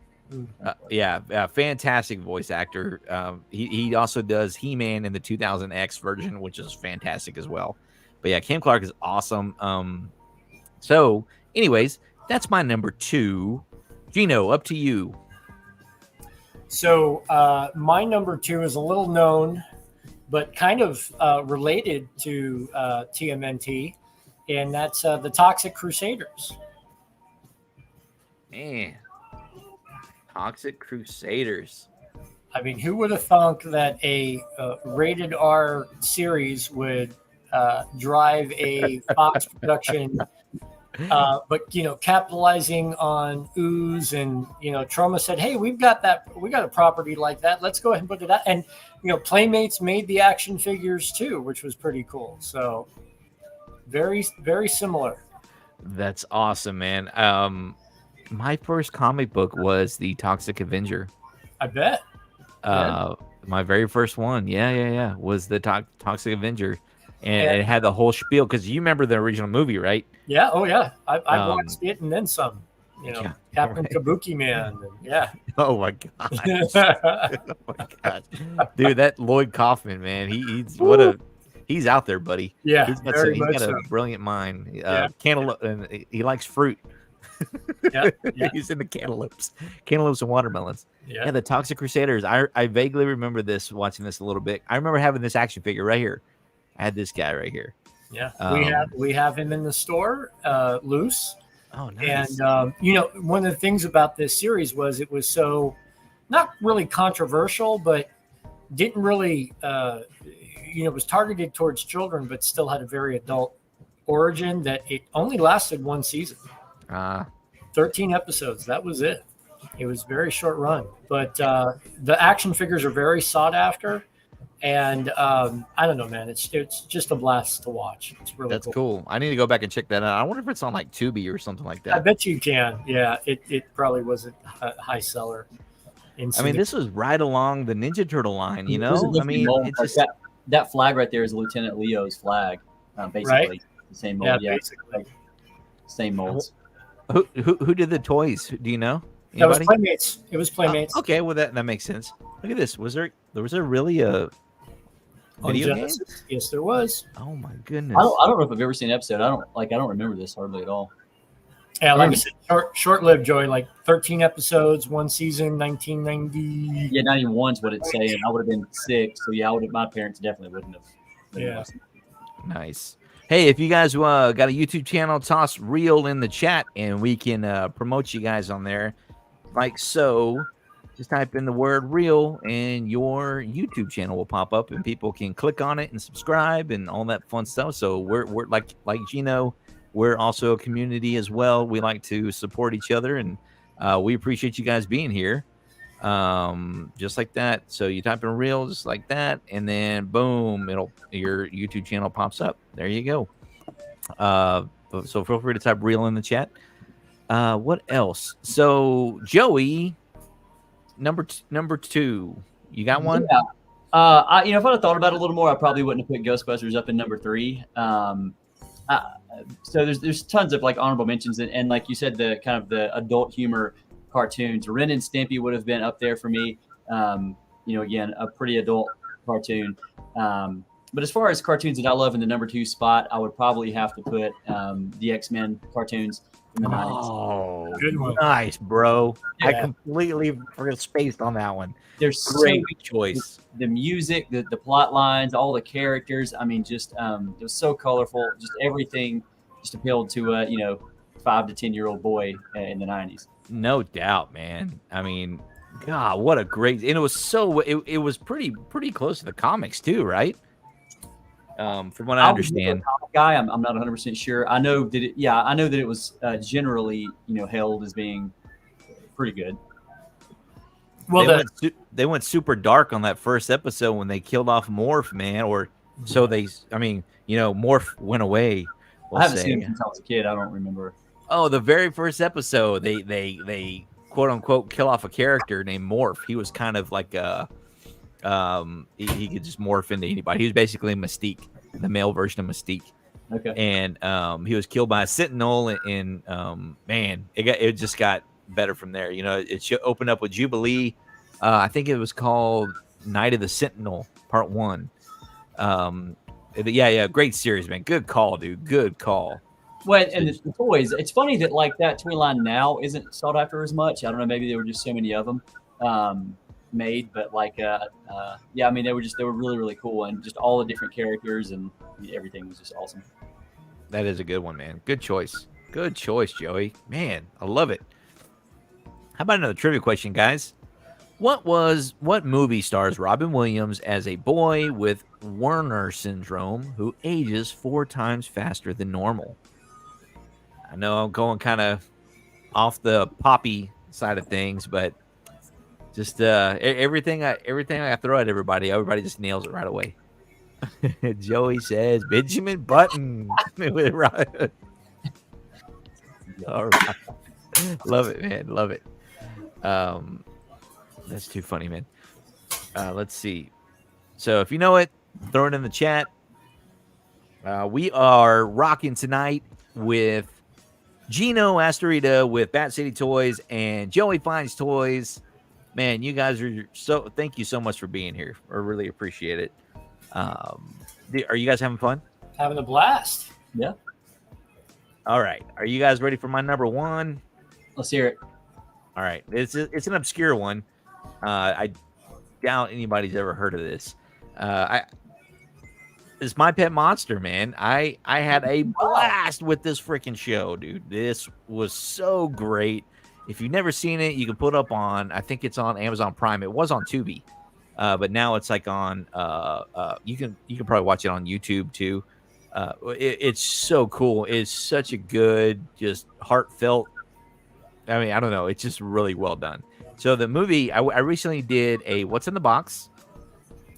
Fantastic voice actor. He also does He-Man in the 2000X version, which is fantastic as well. But yeah, Cam Clark is awesome. So anyways, that's my number 2. Gino, up to you. So my number 2 is a little known, but kind of related to TMNT, and that's the Toxic Crusaders. Man, Toxic Crusaders. I mean, who would have thunk that a rated R series would drive a Fox production, but capitalizing on ooze, and Troma said, "Hey, we got a property like that. Let's go ahead and put it out." And Playmates made the action figures too, which was pretty cool. So very, very similar. That's awesome, man. My first comic book was the Toxic Avenger. I bet. My very first one, was the Toxic Avenger, and it had the whole spiel, because you remember the original movie, right? Yeah. Oh yeah. I watched it and then some. Captain Kabuki Man. Yeah. Oh my god. Oh my god, dude, that Lloyd Kaufman, man, he's out there, buddy. Yeah, he's got a brilliant mind. Cantaloupe, and he likes fruit. Yeah. He's into cantaloupes and watermelons. Yeah. The Toxic Crusaders. I vaguely remember watching this a little bit. I remember having this action figure right here. I had this guy right here. Yeah, we have him in the store, loose. Oh, nice. And one of the things about this series was it was so not really controversial, but didn't really was targeted towards children, but still had a very adult origin, that it only lasted one season. 13 episodes. That was it. It was a very short run, but the action figures are very sought after. And I don't know, man. It's just a blast to watch. It's really cool. I need to go back and check that out. I wonder if it's on like Tubi or something like that. I bet you can. Yeah, it probably wasn't a high seller. This was right along the Ninja Turtle line. It's just that flag right there is Lieutenant Leo's flag, basically. Right? The same mold. Yeah, basically. Same molds. Who did the toys? Do you know? Anybody? That was Playmates. It was Playmates. Okay, well that makes sense. Look at this. Was there really a video game? Yes, there was. Oh my goodness. I don't know if I've ever seen an episode. I don't remember this hardly at all. Yeah, like I said, short-lived, Joey. Like 13 episodes, one season, 1990. Yeah, 91's what it's saying. I would have been 6, so yeah, my parents definitely wouldn't have. Yeah. Nice. Hey, if you guys got a YouTube channel, toss Real in the chat, and we can promote you guys on there, like so. Just type in the word Real, and your YouTube channel will pop up, and people can click on it and subscribe and all that fun stuff. So we're like Gino, we're also a community as well. We like to support each other, and we appreciate you guys being here. Just like that. So you type in Real just like that, and then boom, your YouTube channel pops up. There you go. So feel free to type Real in the chat. What else? So Joey, number 2, you got one? Yeah. If I'd have thought about it a little more, I probably wouldn't have put Ghostbusters up in number 3. So there's tons of like honorable mentions, and like you said, the kind of the adult humor cartoons. Ren and Stimpy would have been up there for me. Again, a pretty adult cartoon. But as far as cartoons that I love in the number 2 spot, I would probably have to put the X-Men cartoons in the 90s. Oh, Good one. nice, bro. I Yeah. completely spaced on that one. There's Great so choice. the music, the plot lines, all the characters. I mean, just it was so colorful. Just everything just appealed to a 5 to 10-year-old boy in the 90s. No doubt, man. I mean, God, what a great! And it was it was pretty close to the comics too, right? From what I understand. Comic guy, I'm not 100% sure. I know that it was generally hailed as being pretty good. Well, They went super dark on that first episode when they killed off Morph, man. Or so they. I mean, Morph went away. I haven't seen him since I was a kid. I don't remember. Oh, the very first episode, they quote unquote kill off a character named Morph. He was kind of like he could just morph into anybody. He was basically Mystique, the male version of Mystique. Okay. And he was killed by a Sentinel, and man, it just got better from there. It should open up with Jubilee. I think it was called Night of the Sentinel Part 1. Yeah, great series, man. Good call, dude. Good call. Well, and the toys. It's funny that that toy line now isn't sought after as much. I don't know. Maybe there were just so many of them made, but I mean, they were really, really cool, and just all the different characters and everything was just awesome. That is a good one, man. Good choice. Good choice, Joey. Man, I love it. How about another trivia question, guys? What movie stars Robin Williams as a boy with Werner syndrome who ages 4 times faster than normal? I know I'm going kind of off the poppy side of things, but just everything I throw at everybody just nails it right away. Joey says Benjamin Button. All right. Love it, man. Love it. That's too funny, man. Let's see. So if you know it, throw it in the chat. We are rocking tonight with Gino Astorita with Bat City Toys and Joey Finds Toys. Man, you guys are thank you so much for being here. I really appreciate it. Are you guys having fun? having a blast. Yeah. All right. Are you guys ready for my number 1? Let's hear it. All right. It's an obscure one. I doubt anybody's ever heard of this. It's My Pet Monster, man. I had a blast with this freaking show, dude. This was so great. If you've never seen it, you can put it up on, I think it's on Amazon Prime. It was on Tubi, but now it's like on. You can probably watch it on YouTube too. It's so cool. It's such a good, just heartfelt. I mean, I don't know. It's just really well done. So the movie, I recently did a What's in the Box,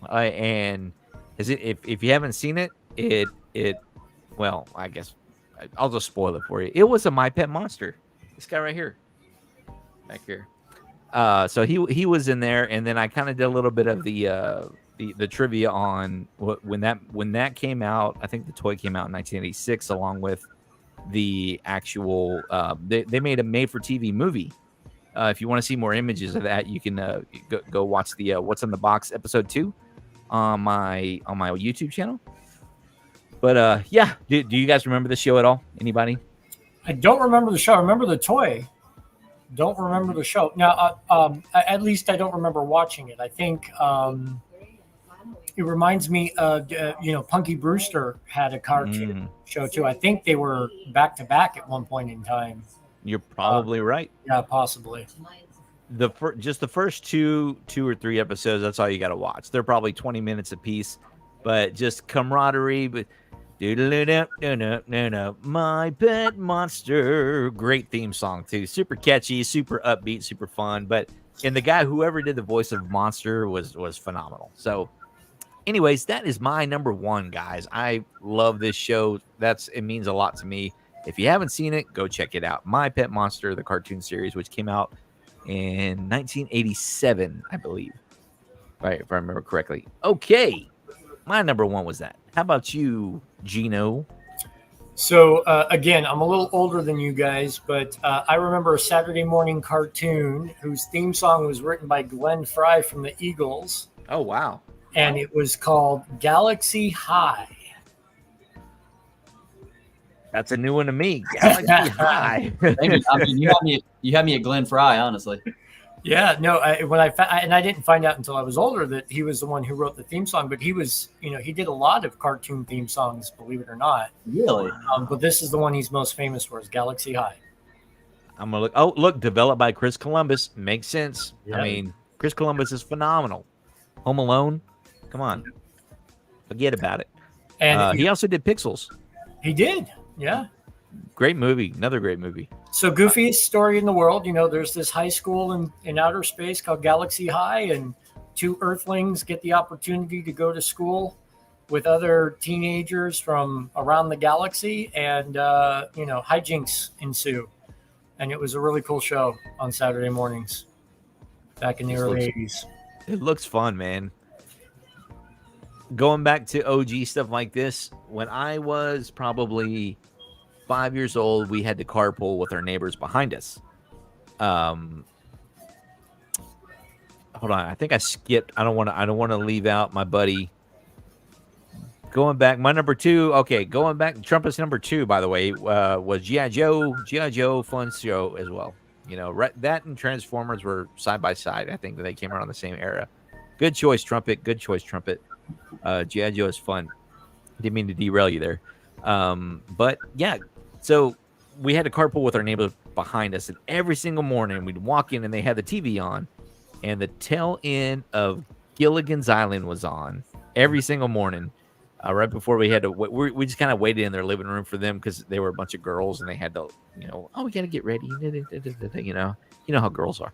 and if you haven't seen it, well, I guess I'll just spoil it for you. It was a My Pet Monster. This guy right here, back here. So he was in there, and then I kind of did a little bit of the trivia on when that came out. I think the toy came out in 1986, along with the actual. They made a made-for-TV movie. If you want to see more images of that, you can go watch the What's in the Box episode 2 on my YouTube channel. But yeah, do you guys remember the show at all? Anybody? I don't remember the show. I remember the toy. Don't remember the show. Now, at least I don't remember watching it. I think it reminds me of, Punky Brewster had a cartoon show too. I think they were back to back at one point in time. You're probably right. Yeah, possibly. Just the first two or three episodes, that's all you got to watch. They're probably 20 minutes a piece, but just camaraderie. But My Pet Monster, great theme song too. Super catchy, super upbeat, super fun. And the guy, whoever did the voice of Monster, was phenomenal. So, anyways, that is my number 1, guys. I love this show. It means a lot to me. If you haven't seen it, go check it out. My Pet Monster, the cartoon series, which came out in 1987, I believe. Right, if I remember correctly. Okay. My number 1 was that. How about you, Gino? So, again, I'm a little older than you guys, but I remember a Saturday morning cartoon whose theme song was written by Glenn Frey from the Eagles. Oh, wow. and it was called Galaxy High. That's a new one to me. Galaxy High. Maybe, I mean, you had me at Glenn Fry, honestly. Yeah, no. I didn't find out until I was older that he was the one who wrote the theme song. But he was, he did a lot of cartoon theme songs, believe it or not. Really? But this is the one he's most famous for, is Galaxy High. I'm gonna look. Oh, look, developed by Chris Columbus. Makes sense. Yeah. I mean, Chris Columbus is phenomenal. Home Alone. Come on. Forget about it. And he also did Pixels. he did. Yeah. Great movie. Another great movie. So goofiest story in the world. There's this high school in outer space called Galaxy High, and two Earthlings get the opportunity to go to school with other teenagers from around the galaxy, and hijinks ensue. And it was a really cool show on Saturday mornings back in the early 80s. It looks fun, man. Going back to OG stuff like this, when I was probably 5 years old, we had to carpool with our neighbors behind us. Hold on, I think I skipped. I don't want to leave out my buddy. Going back, my number two. Okay, going back. Trumpet's number two, by the way, was G.I. Joe. G.I. Joe, fun show as well. That and Transformers were side by side. I think that they came around the same era. Good choice, Trumpet. Good choice, Trumpet. G.I. Joe is fun. Didn't mean to derail you there. But yeah, so we had to carpool with our neighbor behind us, and every single morning we'd walk in and they had the TV on, and the tail end of Gilligan's Island was on every single morning. Right before we had to, we just kind of waited in their living room for them because they were a bunch of girls and they had to, we got to get ready. You know how girls are.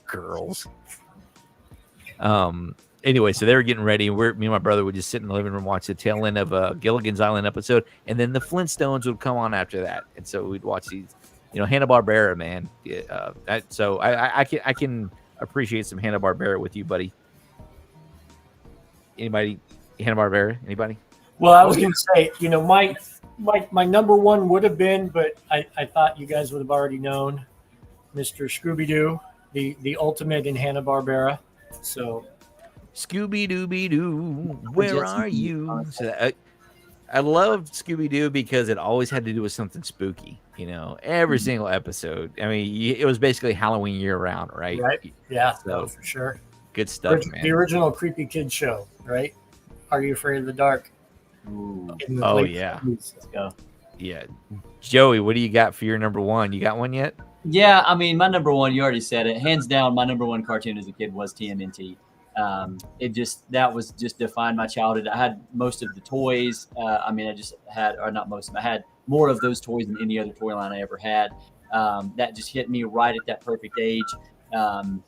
Girls. Anyway, so they were getting ready. Me and my brother would just sit in the living room, watch the tail end of a Gilligan's Island episode, and then the Flintstones would come on after that. And so we'd watch these, Hanna-Barbera, man. So I can appreciate some Hanna-Barbera with you, buddy. Anybody? Hanna-Barbera? Anybody? Well, I was going to say, my number one would have been, but I thought you guys would have already known, Mr. Scooby-Doo, the ultimate in Hanna-Barbera. So, Scooby-Dooby-Doo, where are you? So I loved Scooby-Doo because it always had to do with something spooky. Every single episode. I mean, it was basically Halloween year-round, right? Right. Yeah, so, for sure. Good stuff, man. The original Creepy Kid show, right? Are You Afraid of the Dark? Oh, yeah. 70s. Let's go. Yeah. Joey, what do you got for your number one? You got one yet? Yeah, I mean, my number one, you already said it. Hands down, my number one cartoon as a kid was TMNT. That was just defined my childhood. I had most of the toys. I had more of those toys than any other toy line I ever had. That just hit me right at that perfect age. That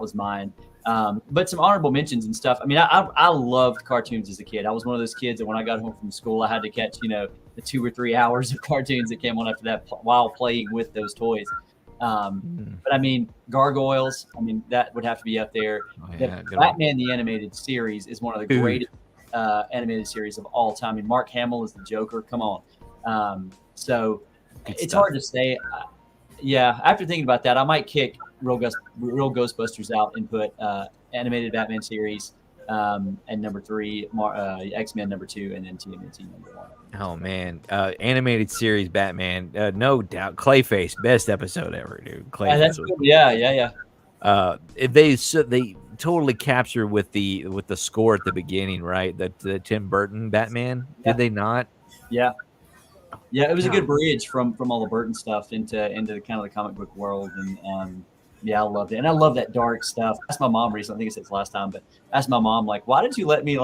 was mine. But some honorable mentions and stuff. I mean, I loved cartoons as a kid. I was one of those kids that when I got home from school, I had to catch, the 2 or 3 hours of cartoons that came on after that while playing with those toys. But I mean, Gargoyles, that would have to be up there. Batman the Animated Series is one of the greatest animated series of all time. I mean, Mark Hamill is the Joker. Come on. So it's hard to say. After thinking about that, I might kick Real Ghostbusters out and put animated Batman series and number 3, X-Men number 2, and then TMNT number 1. Oh man, animated series Batman, no doubt. Clayface, best episode ever, dude. Clayface, that's good. Yeah. They totally captured with the score at the beginning, right? The Tim Burton Batman. Did they not? Yeah. Yeah, it was a good bridge from all the Burton stuff into the kind of the comic book world, and I loved it, and I love that dark stuff. I asked my mom recently. I think I said it last time, but I asked my mom why did you let me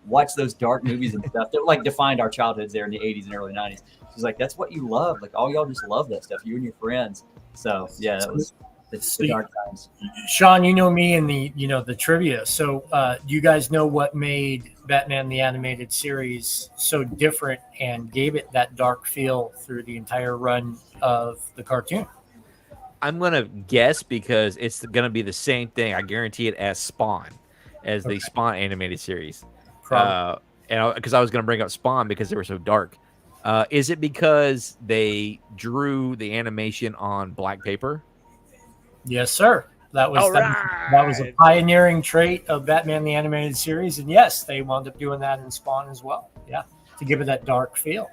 watch those dark movies and stuff that defined our childhoods there in the 80s and early 90s? She's like, that's what you love. All y'all just love that stuff. You and your friends. So yeah, that was the dark times. Sean, you know me and the trivia. So you guys know what made Batman the Animated Series so different and gave it that dark feel through the entire run of the cartoon? I'm gonna guess because it's gonna be the same thing. I guarantee it as Spawn, the Spawn animated series. And because I was gonna bring up Spawn because they were so dark. Is it because they drew the animation on black paper? Yes, sir. That was All that was a right. pioneering trait of Batman the Animated Series, and yes, they wound up doing that in Spawn as well. Yeah, to give it that dark feel.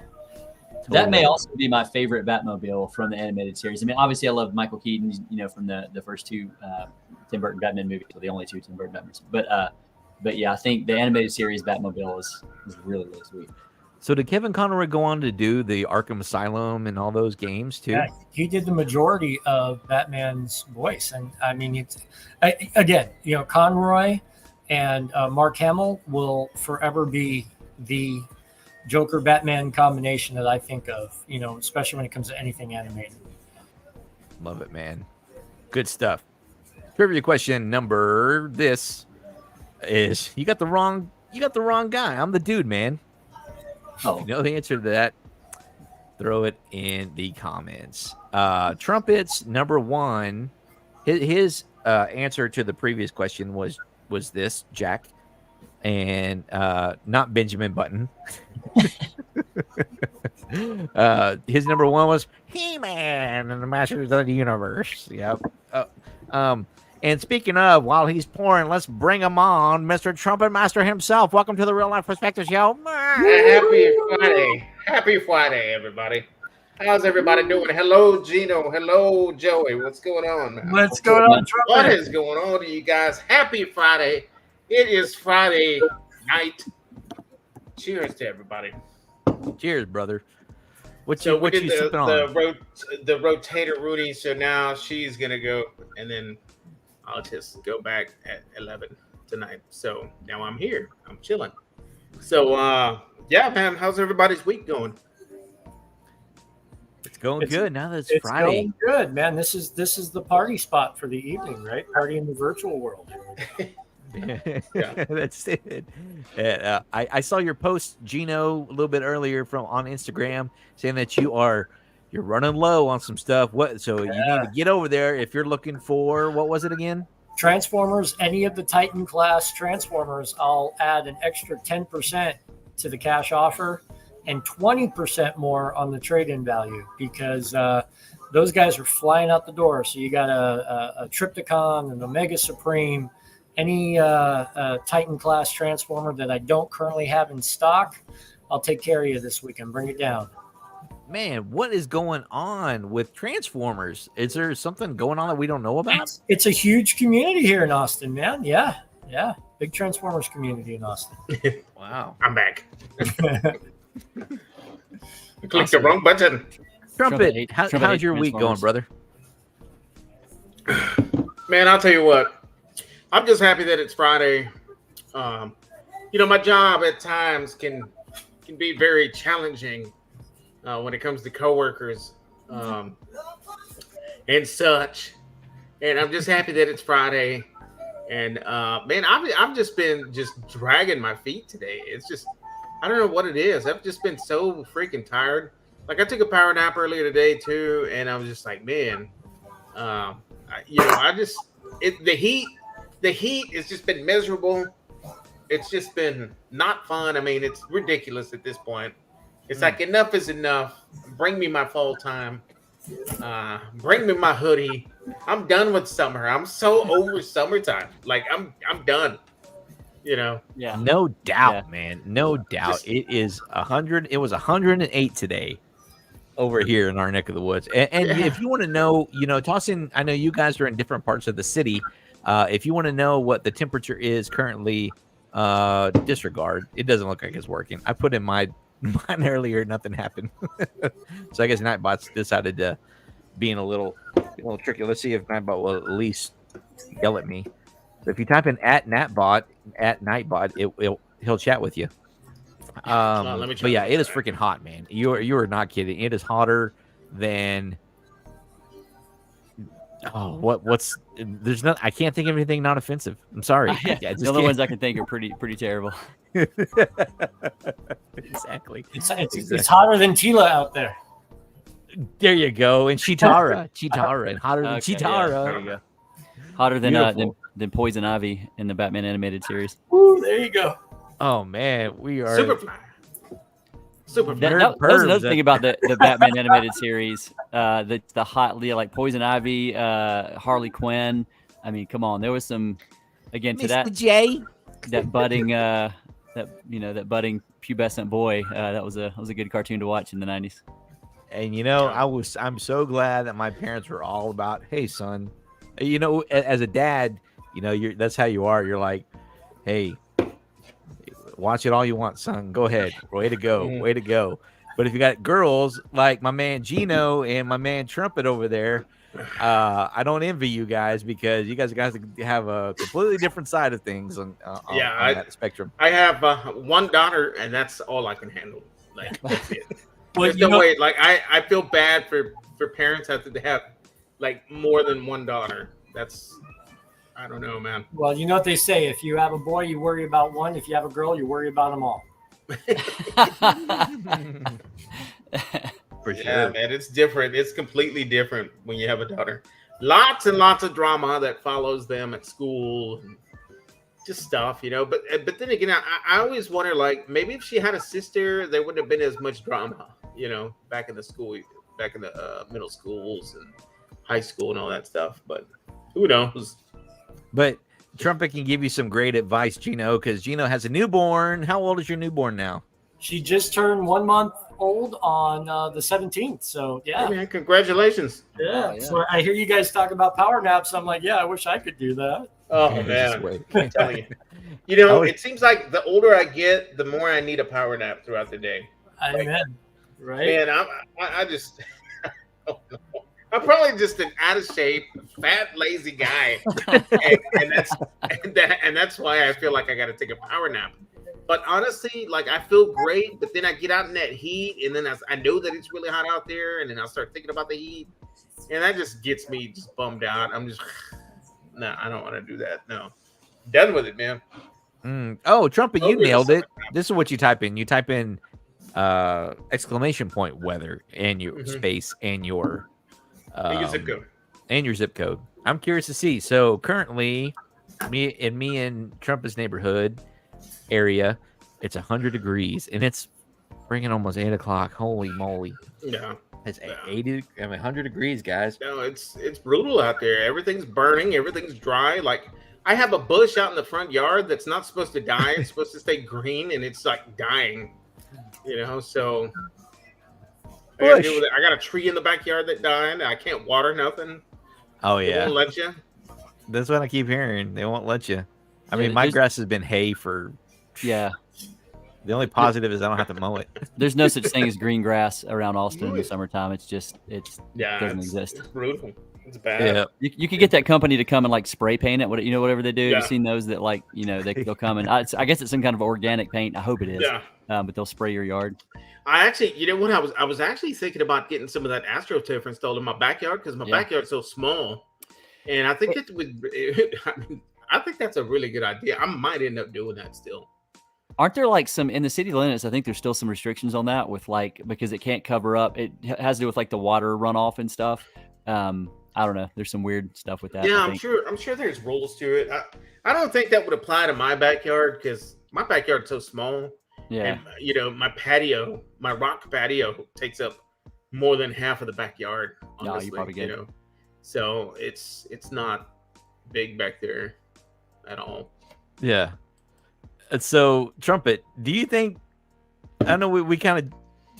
That may also be my favorite Batmobile from the animated series. I mean, obviously, I love Michael Keaton, from the first two Tim Burton Batman movies, or the only two Tim Burton Batmans. But yeah, I think the animated series Batmobile is really, really sweet. So did Kevin Conroy go on to do the Arkham Asylum and all those games too? Yeah, he did the majority of Batman's voice, and I mean, again, Conroy and Mark Hamill will forever be the Joker Batman combination that I think of, especially when it comes to anything animated. Love it, man. Good stuff. Trivia question number this is you got the wrong guy. I'm the dude, man. Oh, If you know the answer to that, throw it in the comments. Trumpets number one. His answer to the previous question was this, Jack, and not Benjamin Button. His number one was He-Man and the Masters of the Universe. Yep. And speaking of, while he's pouring, let's bring him on, Mr. Trumpet Master himself. Welcome to the Real Life Perspective Show. Happy Friday. Happy Friday, everybody. How's everybody doing? Hello, Gino. Hello, Joey. What's going on? What's going on, Trumpet? What is going on to you guys? Happy Friday. It is Friday night. Cheers to everybody. Cheers, brother. What So you we did sipping on? the rotator Rudy. So now she's going to go, and then I'll just go back at 11 tonight. So now I'm here. I'm chilling. So, yeah, man, how's everybody's week going? It's going good now that it's It's Friday. going good, man. This is the party spot for the evening, right? Party in the virtual world. Yeah. That's it. I saw your post, Gino, a little bit earlier on Instagram, saying that you're running low on some stuff. So you need to get over there if you're looking for, what was it again? Transformers, any of the Titan class Transformers, I'll add an extra 10% to the cash offer and 20% more on the trade-in value, because those guys are flying out the door. So you got a Triptychon, an Omega Supreme, any Titan class Transformer that I don't currently have in stock, I'll take care of you this weekend. Bring it down. Man, what is going on with Transformers? Is there something going on that we don't know about? It's a huge community here in Austin, man. Yeah. Big Transformers community in Austin. Wow. I'm back. Click the wrong button. Trumpet, how's your week going, brother? Man, I'll tell you what. I'm just happy that it's Friday. My job at times can be very challenging when it comes to coworkers and such. And I'm just happy that it's Friday. And man, I've just been dragging my feet today. It's just, I don't know what it is. I've just been so freaking tired. Like, I took a power nap earlier today too, and I was just like, man, the heat has just been miserable. It's just been not fun. I mean, it's ridiculous at this point. It's like, enough is enough. Bring me my fall time. Bring me my hoodie. I'm done with summer. I'm so over summertime. Like, I'm done. Yeah. No doubt, man. No doubt. It is 100. It was 108 today over here in our neck of the woods. And if you want to know, toss in, I know you guys are in different parts of the city. If you want to know what the temperature is currently, disregard. It doesn't look like it's working. I put in mine earlier, nothing happened. So I guess Nightbot's decided to being a little tricky. Let's see if Nightbot will at least yell at me. So if you type in @Nightbot, he'll chat with you. But yeah, it is freaking hot, man. You are not kidding. It is hotter than there's not. I can't think of anything not offensive. I'm sorry. The only ones I can think are pretty terrible. Exactly. It's hotter than Tila out there. There you go. And Chitara, and hotter than Okay, Chitara. yeah, there you go. Hotter than Poison Ivy in the Batman animated series. Ooh, there you go. Oh man, we are Superfly. That was another thing about the Batman animated series. The hot, like Poison Ivy, Harley Quinn, I mean, come on. There was some, again, to Mr. J. that budding that budding pubescent boy. That was a good cartoon to watch in the 90s. And I'm so glad that my parents were all about, hey son, as a dad, that's how you are. You're like, hey, watch it all you want, son. Go ahead. Way to go. Way to go. But if you got girls like my man Gino and my man Trumpet over there, I don't envy you guys because you guys have a completely different side of things on that spectrum. I have one daughter, and that's all I can handle. Like, that's it. Well, There's no way. Like, I feel bad for parents having to have like more than one daughter. I don't know, man. Well, you know what they say: if you have a boy, you worry about one. If you have a girl, you worry about them all. For sure. Yeah, man, it's different. It's completely different when you have a daughter. Lots and lots of drama that follows them at school, and just stuff, But then again, I always wonder, like, maybe if she had a sister, there wouldn't have been as much drama, back in the middle schools and high school and all that stuff. But who knows? But Trumpet can give you some great advice, Gino, because Gino has a newborn. How old is your newborn now? She just turned 1 month old on the 17th. So, yeah. Hey, man, congratulations. Yeah. Yeah. So I hear you guys talk about power naps. I'm like, yeah, I wish I could do that. Oh, man. I'm telling you. It seems like the older I get, the more I need a power nap throughout the day. Amen. Right? Man, I just... I'm probably just an out of shape, fat, lazy guy, and that's why I feel like I got to take a power nap. But honestly, like, I feel great, but then I get out in that heat, and then I know that it's really hot out there, and then I'll start thinking about the heat, and that just gets me just bummed out. I'm just, no, I don't want to do that. No, done with it, man. Oh, Trumpet, you nailed it. This is what you type in. You type in exclamation point weather and your space and your zip code. And your zip code. I'm curious to see. So currently, me in Trumpet's neighborhood area, it's 100 degrees, and it's bringing almost 8 o'clock. Holy moly! Yeah, it's 100 degrees, guys. No, it's brutal out there. Everything's burning. Everything's dry. Like, I have a bush out in the front yard that's not supposed to die. It's supposed to stay green, and it's like dying. So I got a tree in the backyard that died. I can't water nothing. Oh yeah, they won't let you. That's what I keep hearing. They won't let you. I mean, my grass has been hay for. Yeah. The only positive is I don't have to mow it. There's no such thing as green grass around Austin in the summertime. It doesn't exist. It's brutal. It's bad. Yeah. You could get that company to come and like spray paint it. Whatever they do. Yeah. You've seen those that they'll come and I guess it's some kind of organic paint. I hope it is. Yeah. But they'll spray your yard. I actually, I was actually thinking about getting some of that AstroTurf installed in my backyard because my backyard's so small, and I think I think that's a really good idea. I might end up doing that still. Aren't there like some in the city limits? I think there's still some restrictions on that with because it can't cover up. It has to do with like the water runoff and stuff. I don't know. There's some weird stuff with that. Yeah, I'm sure there's rules to it. I don't think that would apply to my backyard because my backyard's so small. Yeah. And, my rock patio takes up more than half of the backyard. Honestly, no, you probably get it. So it's not big back there at all. Yeah. So, Trumpet, do you think? I know we kind of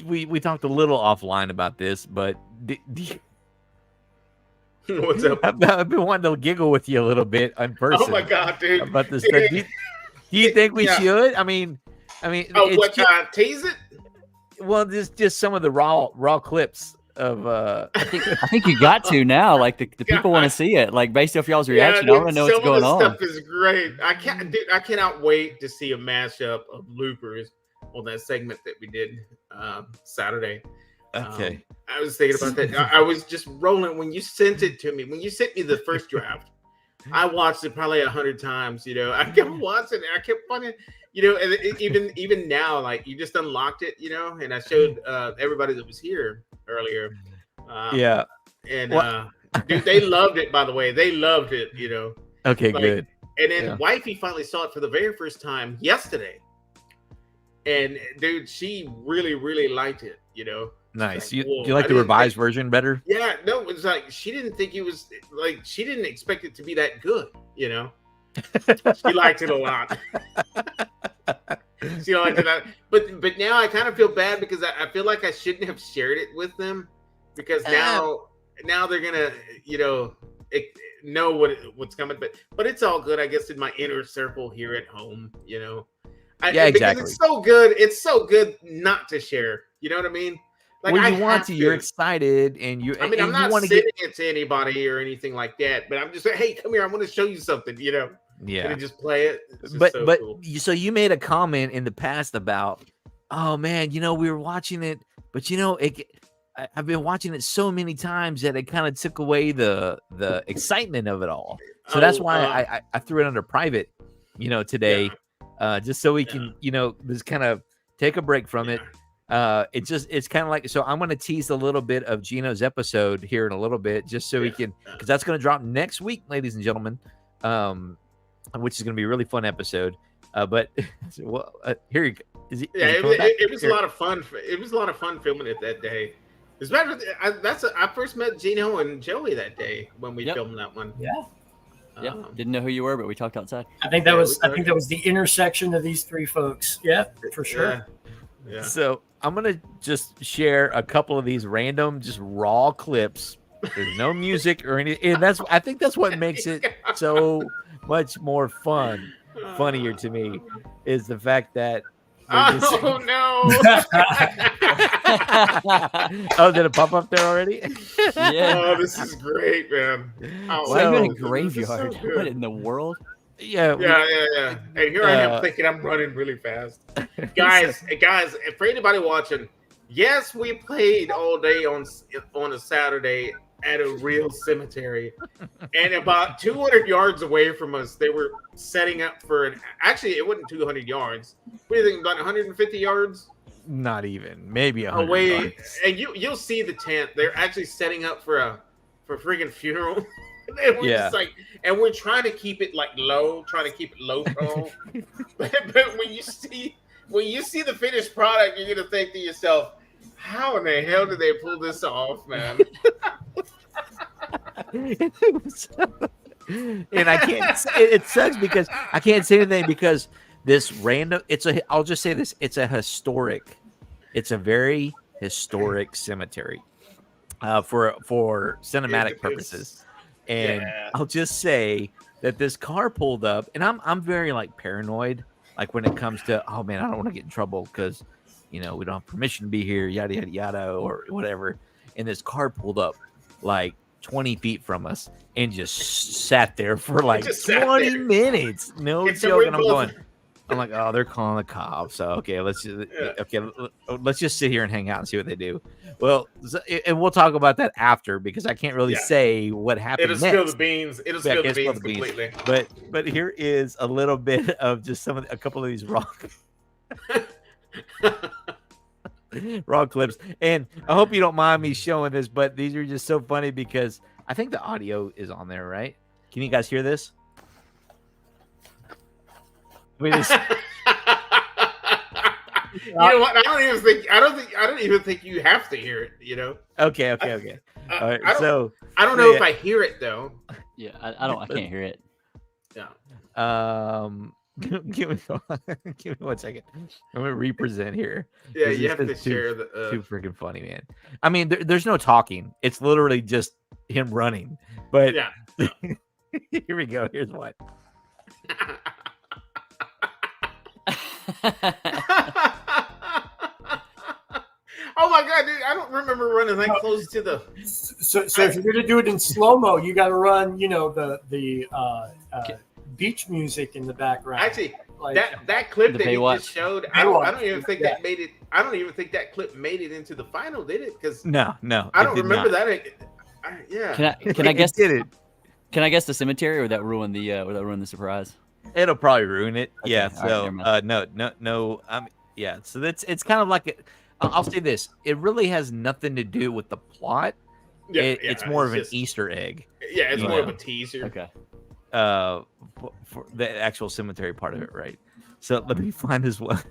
we talked a little offline about this, but do you, what's up? I've been wanting to giggle with you a little bit in person. Oh my god, dude! About this. Do you think we should? I mean, tease it? Well, there's just some of the raw clips of. I think you got to now. Like the people want to see it. Like based off y'all's reaction, I want to know what's going on. Stuff is great. I cannot wait to see a mashup of loopers on that segment that we did Saturday. Okay. I was thinking about that. I was just rolling when you sent it to me. When you sent me the first draft, I watched it probably 100 times. I kept watching it. I kept finding. And even now, like you just unlocked it, and I showed everybody that was here earlier. Yeah. And dude, they loved it, by the way. They loved it, Okay, good. And then wifey finally saw it for the very first time yesterday. And dude, she really, really liked it, Nice. Like, Do whoa, you like I the didn't revised think- version better? Yeah, no, it was like she didn't think it was like she didn't expect it to be that good. You know, she liked it a lot. She liked it, a lot. But now I kind of feel bad because I feel like I shouldn't have shared it with them because now they're gonna know what's coming. But it's all good, I guess, in my inner circle here at home. Yeah, exactly. Because it's so good. It's so good not to share. You know what I mean? Like Well, I you want have to. You're excited, and you. I mean, I'm and not you want to sending it to anybody or anything like that, but I'm just like, hey, come here. I want to show you something. Yeah. And just play it. It's just But so but cool. so you made a comment in the past about, oh man, we were watching it, but I've been watching it so many times that it kind of took away the excitement of it all. So that's why I threw it under private, today, just so we can, just kind of take a break from it. It's kind of like, so I'm going to tease a little bit of Gino's episode here in a little bit, just so we can, because that's going to drop next week, ladies and gentlemen, which is going to be a really fun episode. But here you go. It was a lot of fun. It was a lot of fun filming it that day. As a matter of I first met Gino and Joey that day when we filmed that one. Yeah. Didn't know who you were, but we talked outside. I think that was the intersection of these three folks. Yeah, for sure. Yeah. So I'm gonna just share a couple of these random, just raw clips. There's no music or anything, and I think that's what makes it so much more funnier to me, is the fact that. Oh no! Oh, did it pop up there already? Yeah. Oh, this is great, man. Why are you in a this is graveyard? so good. What in the world? Yeah. Hey, here I am thinking I'm running really fast. Guys, for anybody watching, yes, we played all day on a Saturday at a real cemetery, and about 200 yards away from us, they were setting up for actually, it wasn't 200 yards. What do you think, about 150 yards? Not even, maybe 100 away, yards. and you'll see the tent. They're actually setting up for a freaking funeral. And we're just like, and we're trying to keep it low pro. but when you see the finished product, you're gonna think to yourself, how in the hell did they pull this off, man? And I can't. It sucks because I can't say anything because this random. I'll just say this. It's a very historic cemetery, for cinematic purposes. And I'll just say that this car pulled up, and I'm very paranoid, when it comes to, oh man, I don't want to get in trouble because we don't have permission to be here, yada yada yada, or whatever. And this car pulled up 20 feet from us and just sat there for 20 minutes. No joke. And I'm like, oh, they're calling the cops. So okay, let's just sit here and hang out and see what they do. Well, and we'll talk about that after because I can't really say what happened. It'll spill the beans. It'll spill the beans completely. But here is a little bit of just a couple of these raw clips, and I hope you don't mind me showing this, but these are just so funny because I think the audio is on there, right? Can you guys hear this? You know what? I don't even think you have to hear it. Okay. All right, I don't know if I hear it though. Yeah, I can't hear it. Yeah. Give me 1 second. I'm gonna represent here. Yeah, you have to share the. Too freaking funny, man. I mean, there's no talking. It's literally just him running. But yeah. Here we go. Here's what. Oh my god, dude! I don't remember running that close to the. So if you're gonna do it in slow mo, you got to run, the beach music in the background. Actually, that clip that you just showed, I don't even think that made it. I don't even think that clip made it into the final, did it? Because no, I don't remember that. Yeah. Can I guess? Did it? Can I guess the cemetery, or would that ruin the surprise? It'll probably ruin it. Okay. Yeah. So right, no. Yeah. So it's kind of like I'll say this. It really has nothing to do with the plot. Yeah, it's more of an Easter egg. Yeah, it's more of a teaser. Okay. For the actual cemetery part of it, right? So let me find this one.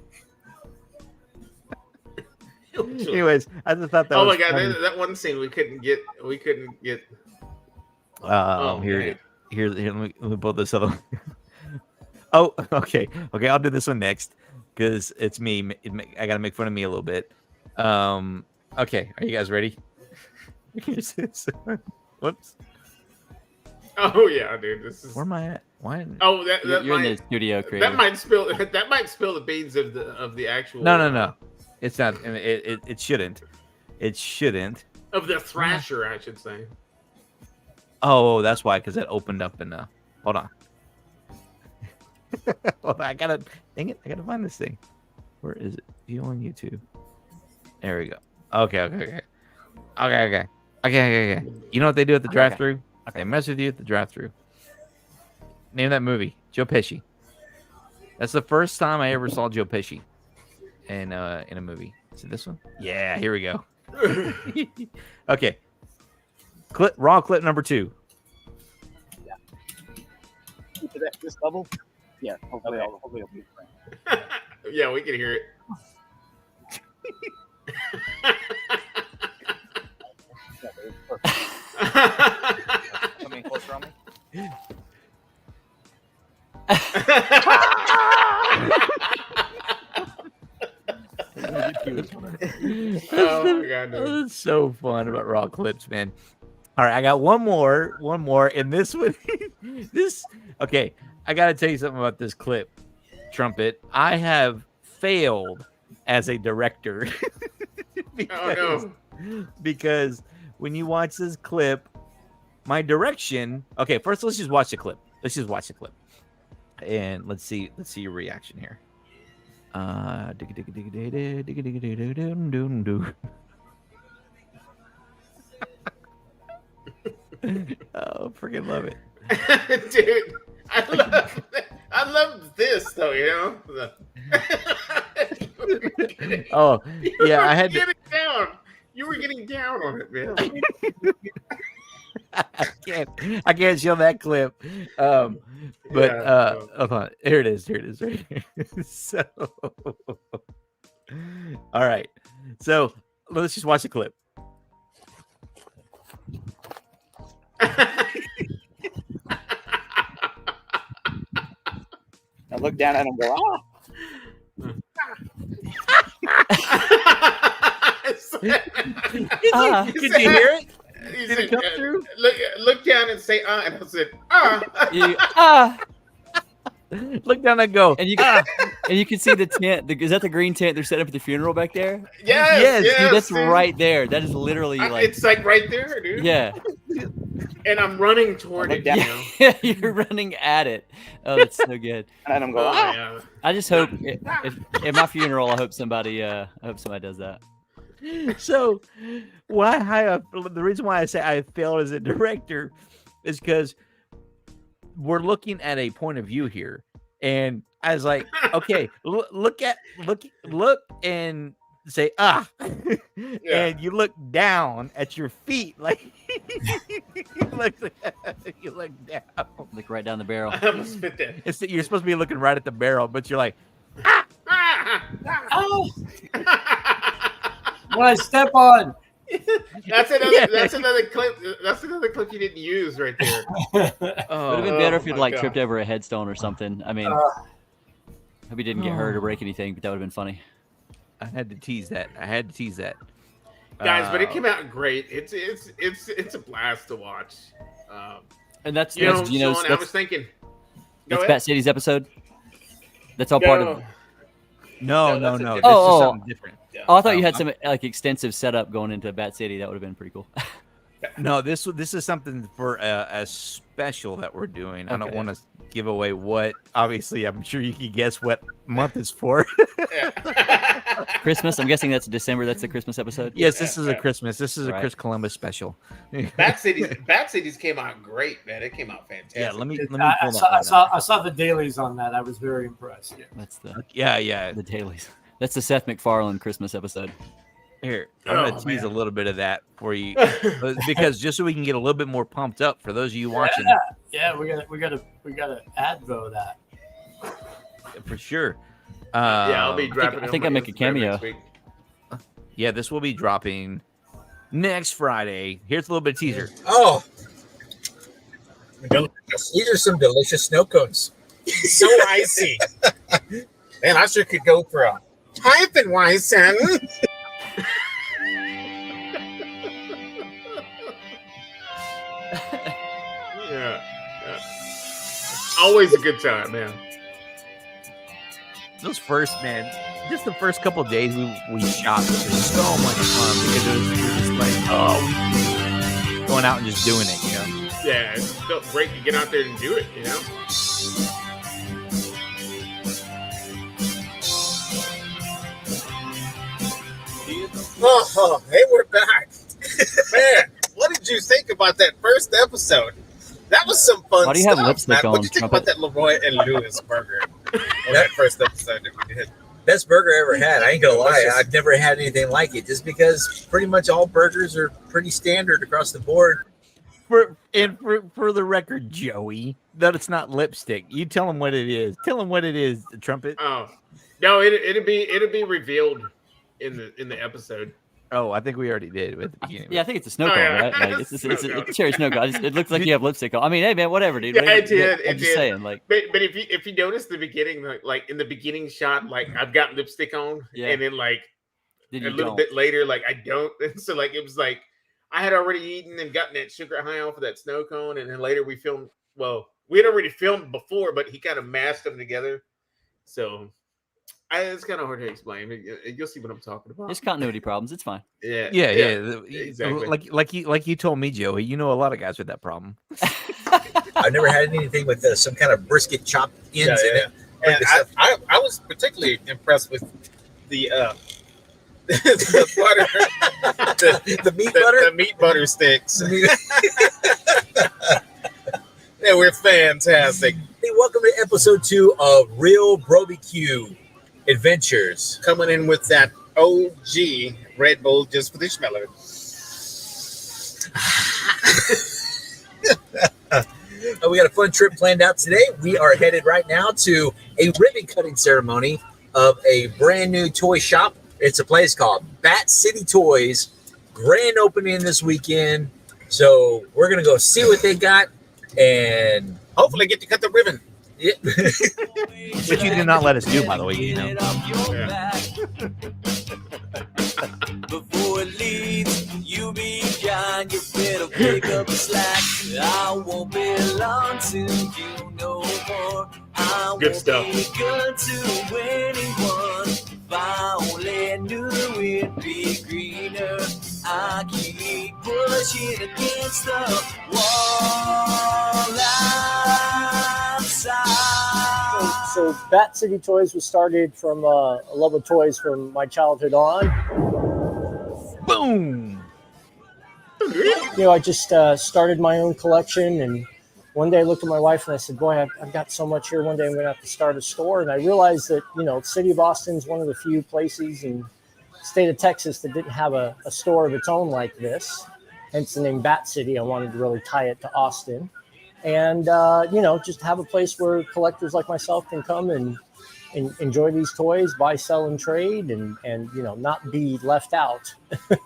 Anyways, I just thought that. Oh was my god, funny. that one scene we couldn't get. Here, let me pull this other one. Oh, okay. I'll do this one next because it's me. I gotta make fun of me a little bit. Okay, are you guys ready? Whoops. Oh yeah, dude. This is. Where am I at? Why? Oh, that You're might, in the studio, creator. that might spill the beans of the actual. No. It's not. It shouldn't. It shouldn't. Of the thrasher, I should say. Oh, that's why. Because it opened up in. Hold on. Hold on. Dang it! I gotta find this thing. Where is it? View on YouTube. There we go. Okay. You know what they do at the drive-through? They mess with you at the drive-through. Name that movie. Joe Pesci. That's the first time I ever saw Joe Pesci in a movie. Is it this one? Yeah, here we go. Okay. Raw clip number 2. This level? Yeah, hopefully it'll be fine. Yeah, we can hear it. Coming closer on me. Oh my god, dude. That's so fun about raw clips, man. All right, I got one more, and this one, okay. I got to tell you something about this clip, Trumpet. I have failed as a director because when you watch this clip, my direction. Okay, first let's just watch the clip. And let's see your reaction here. Oh, freaking love it. Dude, I love this though, you know. Oh, yeah, I had to. Getting down. You were getting down on it, man. I can't show that clip. But hold on. Here it is right here. So all right. So let's just watch the clip. I look down at him and go, Did you hear it? Did it come through? Look down and say and I said Look down and go. And you can see the tent. Is that the green tent they're setting up at the funeral back there? Yes, dude, that's dude. right there. That is literally like it's like right there, dude. yeah. And I'm running toward it. down. You know? Yeah, you're running at it. Oh, that's so good. and I'm going, Yeah. I just hope if at my funeral, I hope somebody does that. So the reason why I say I failed as a director is because we're looking at a point of view here, and I was like, okay, look and say and you look down at your feet, like you look down, Like right down the barrel. I almost spit that. you're supposed to be looking right at the barrel, but you're like, Oh, what I step on. That's another clip. That's another clip you didn't use right there. It would have been better if you'd my like God. tripped over a headstone or something. I mean, hope you didn't get hurt or break anything, but that would have been funny. I had to tease that. Guys, but it came out great. It's a blast to watch. And that's You know, Gino's. Sean, I was thinking. Go That's ahead. Bat City's episode. That's all part of. No. No, that's a This different- is Oh. something different. Oh, I thought you had some like extensive setup going into Bat City. That would have been pretty cool. No, this is something for a special that we're doing. I don't Okay. want to give away what. Obviously, I'm sure you can guess what month is for. Christmas. I'm guessing that's December. That's the Christmas episode. Yes, this is a Christmas. This is a Right. Chris Columbus special. Bat Cities came out great, man. It came out fantastic. Yeah, let me pull I that one up. saw the dailies on that. I was very impressed. Yeah. That's the Yeah. dailies. That's the Seth MacFarlane Christmas episode. Here, I'm gonna Oh, tease a man. little bit of that for you, because just so we can get a little bit more pumped up for those of you watching, Yeah, we gotta advo that. for sure. Yeah, I'll be dropping. I think I'll make a cameo. Yeah, this will be dropping next Friday. Here's a little bit of teaser. Oh, these are some delicious snow cones. So icy. Man, I sure could go for a Hyphenweisen. Yeah. Always a good time, man. Those first, man, just the first couple of days we shot was so much fun because it was just like, going out and just doing it, you know? Yeah, it's still great to get out there and do it, you know? Oh, hey, we're back. Man, what did you think about that first episode? That was some fun Why do you stuff, have lipstick man. on, What did you think about that Leroy and Lewis burger on that first episode that we did? Best burger I ever had. I ain't gonna lie, I've never had anything like it. Just because pretty much all burgers are pretty standard across the board. For the record, Joey, that it's not lipstick. You tell him what it is. Tell him what it is, the trumpet. Oh no, it'll be revealed in the episode. Oh, I think we already did with the beginning. Yeah, I think it's a snow cone, yeah. right? Like, it's Snow cone. a cherry snow cone. It looks like you have lipstick on. I mean, hey man, whatever, dude. Yeah, it did. I'm just saying, like, But if you notice the beginning, like in the beginning shot, like I've got lipstick on, Yeah. and then like then a you little don't. bit later, like I don't. And so like it was like I had already eaten and gotten that sugar high off of that snow cone, and then later we filmed. Well, we had already filmed before, but he kind of mashed them together. So it's kind of hard to explain. You'll see what I'm talking about. There's continuity problems. It's fine. Yeah, Exactly. Like you told me, Joey. You know a lot of guys with that problem. I've never had anything with some kind of brisket chopped ends in it. And I was particularly impressed with the the butter, The meat butter? the meat butter sticks. Yeah, we're fantastic. Hey, welcome to episode 2 of Real Barbecue Adventures. Coming in with that OG Red Bull just for the smeller. We got a fun trip planned out today. We are headed right now to a ribbon cutting ceremony of a brand new toy shop. It's a place called Bat City Toys. Grand opening this weekend. So we're going to go see what they got and Hopefully get to cut the ribbon. yeah. Which you did not let us do, by the way. You know. Before it leaves, you be gone. You better pick up the slack. I won't belong to you no more. I Good won't stuff. be good to anyone. If I only knew it'd be greener. I keep pushing against the wall outside. So Bat City Toys was started from a love of toys from my childhood on. Boom. You know, I just started my own collection, and one day I looked at my wife and I said, boy, I've got so much here. One day I'm going to have to start a store. And I realized that, you know, the city of Austin is one of the few places in the state of Texas that didn't have a store of its own like this. Hence the name Bat City. I wanted to really tie it to Austin. And, you know, just have a place where collectors like myself can come and enjoy these toys, buy, sell, and trade, and you know, not be left out,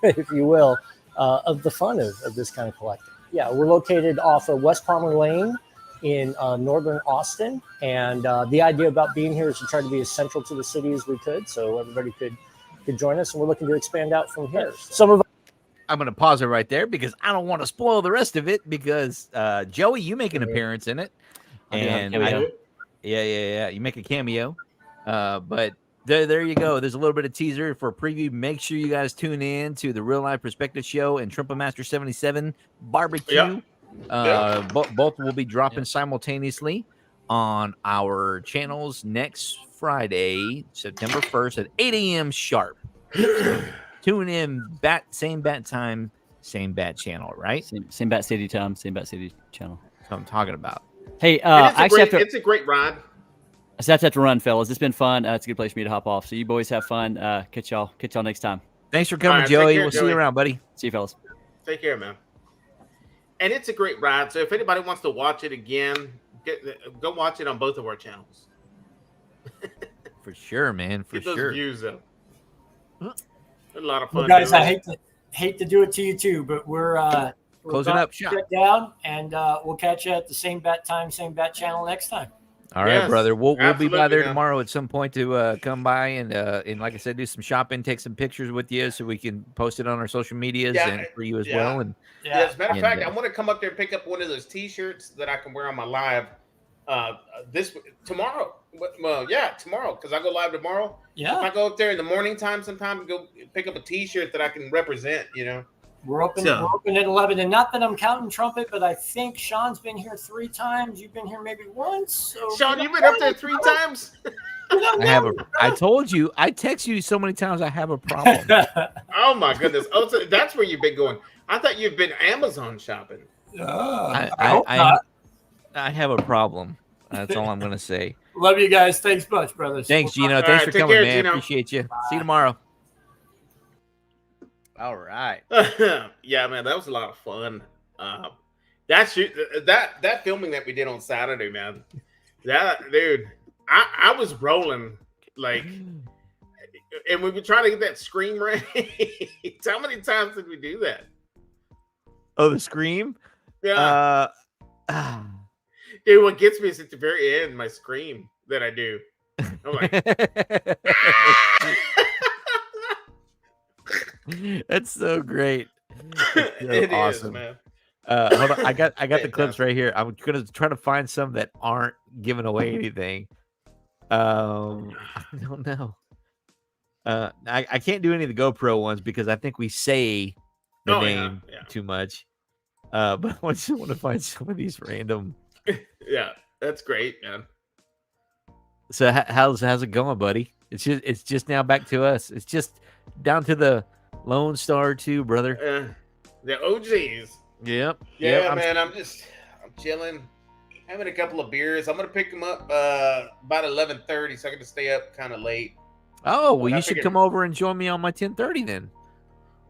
if you will, of the fun of this kind of collecting. Yeah, we're located off of West Palmer Lane in northern Austin, and the idea about being here is to try to be as central to the city as we could, so everybody could join us, and we're looking to expand out from here. Some of I'm going to pause it right there because I don't want to spoil the rest of it because Joey, you make an appearance in it. And yeah, you make a cameo. But there you go. There's a little bit of teaser for a preview. Make sure you guys tune in to the Real Life Perspective Show and Trumpa Master 77 Barbecue. Both will be dropping simultaneously on our channels next Friday, September 1st at 8 a.m. sharp. Tune in, same bat time, same bat channel, right? Same Bat City time, same Bat City channnel. That's what I'm talking about. Hey, It's a great ride. I have to run, fellas. It's been fun. It's a good place for me to hop off. So you boys have fun. Catch y'all next time. Thanks for coming, All right, Joey. take care, We'll see Joey. you around, buddy. See you, fellas. Take care, man. And it's a great ride. So if anybody wants to watch it again, go watch it on both of our channels. For sure, man. For Get those sure. views up. A lot of Well, fun. guys, doing I it. hate to do it to you too, but we're Closing about up to shop. shut down, and we'll catch you at the same bat time, same bat channel next time. All right, Yes, brother. We'll be by absolutely, there man. tomorrow at some point to come by and like I said, do some shopping, take some pictures with you so we can post it on our social medias Yeah, and for you as yeah. well. And Yeah, as a matter of And, fact, I want to come up there and pick up one of those T-shirts that I can wear on my live this tomorrow. Well, yeah, tomorrow because I go live tomorrow. If I Yeah, go up there in the morning time, sometime and go pick up a T-shirt that I can represent. You know, we're open. So- We're open at 11, and not that I'm counting Trumpet, but I think Sean's been here 3 times. You've been here maybe once. So Sean, you've been up there 3 times. I told you, I text you so many times I have a problem. Oh my goodness! Oh, so that's where you've been going. I thought you've been Amazon shopping. I have a problem. That's all I'm going to say. Love you guys. Thanks much, brothers. Thanks, Gino. All Thanks right, for take coming, care, man. Gino. Appreciate you. See you tomorrow. All right. Yeah, man, that was a lot of fun. That filming that we did on Saturday, man. That dude, I was rolling like, and we were trying to get that scream right. How many times did we do that? Oh, the scream? Yeah, dude. What gets me is at the very end, my scream that I do. I'm like, That's so great. That's so it is, awesome. man. Hold on. I got the clips right here. I'm gonna try to find some that aren't giving away anything. I don't know. I can't do any of the GoPro ones because I think we say the name too much. But I just want to find some of these random. Yeah, that's great, man. So how's it going, buddy? It's just now back to us. It's just down to the Lone Star 2, brother. The OGs. Yep. Yeah, yep, man. I'm chilling, having a couple of beers. I'm gonna pick them up about 11:30, so I can stay up kind of late. Oh, well, But I you should figured- come over and join me on my 10:30 then.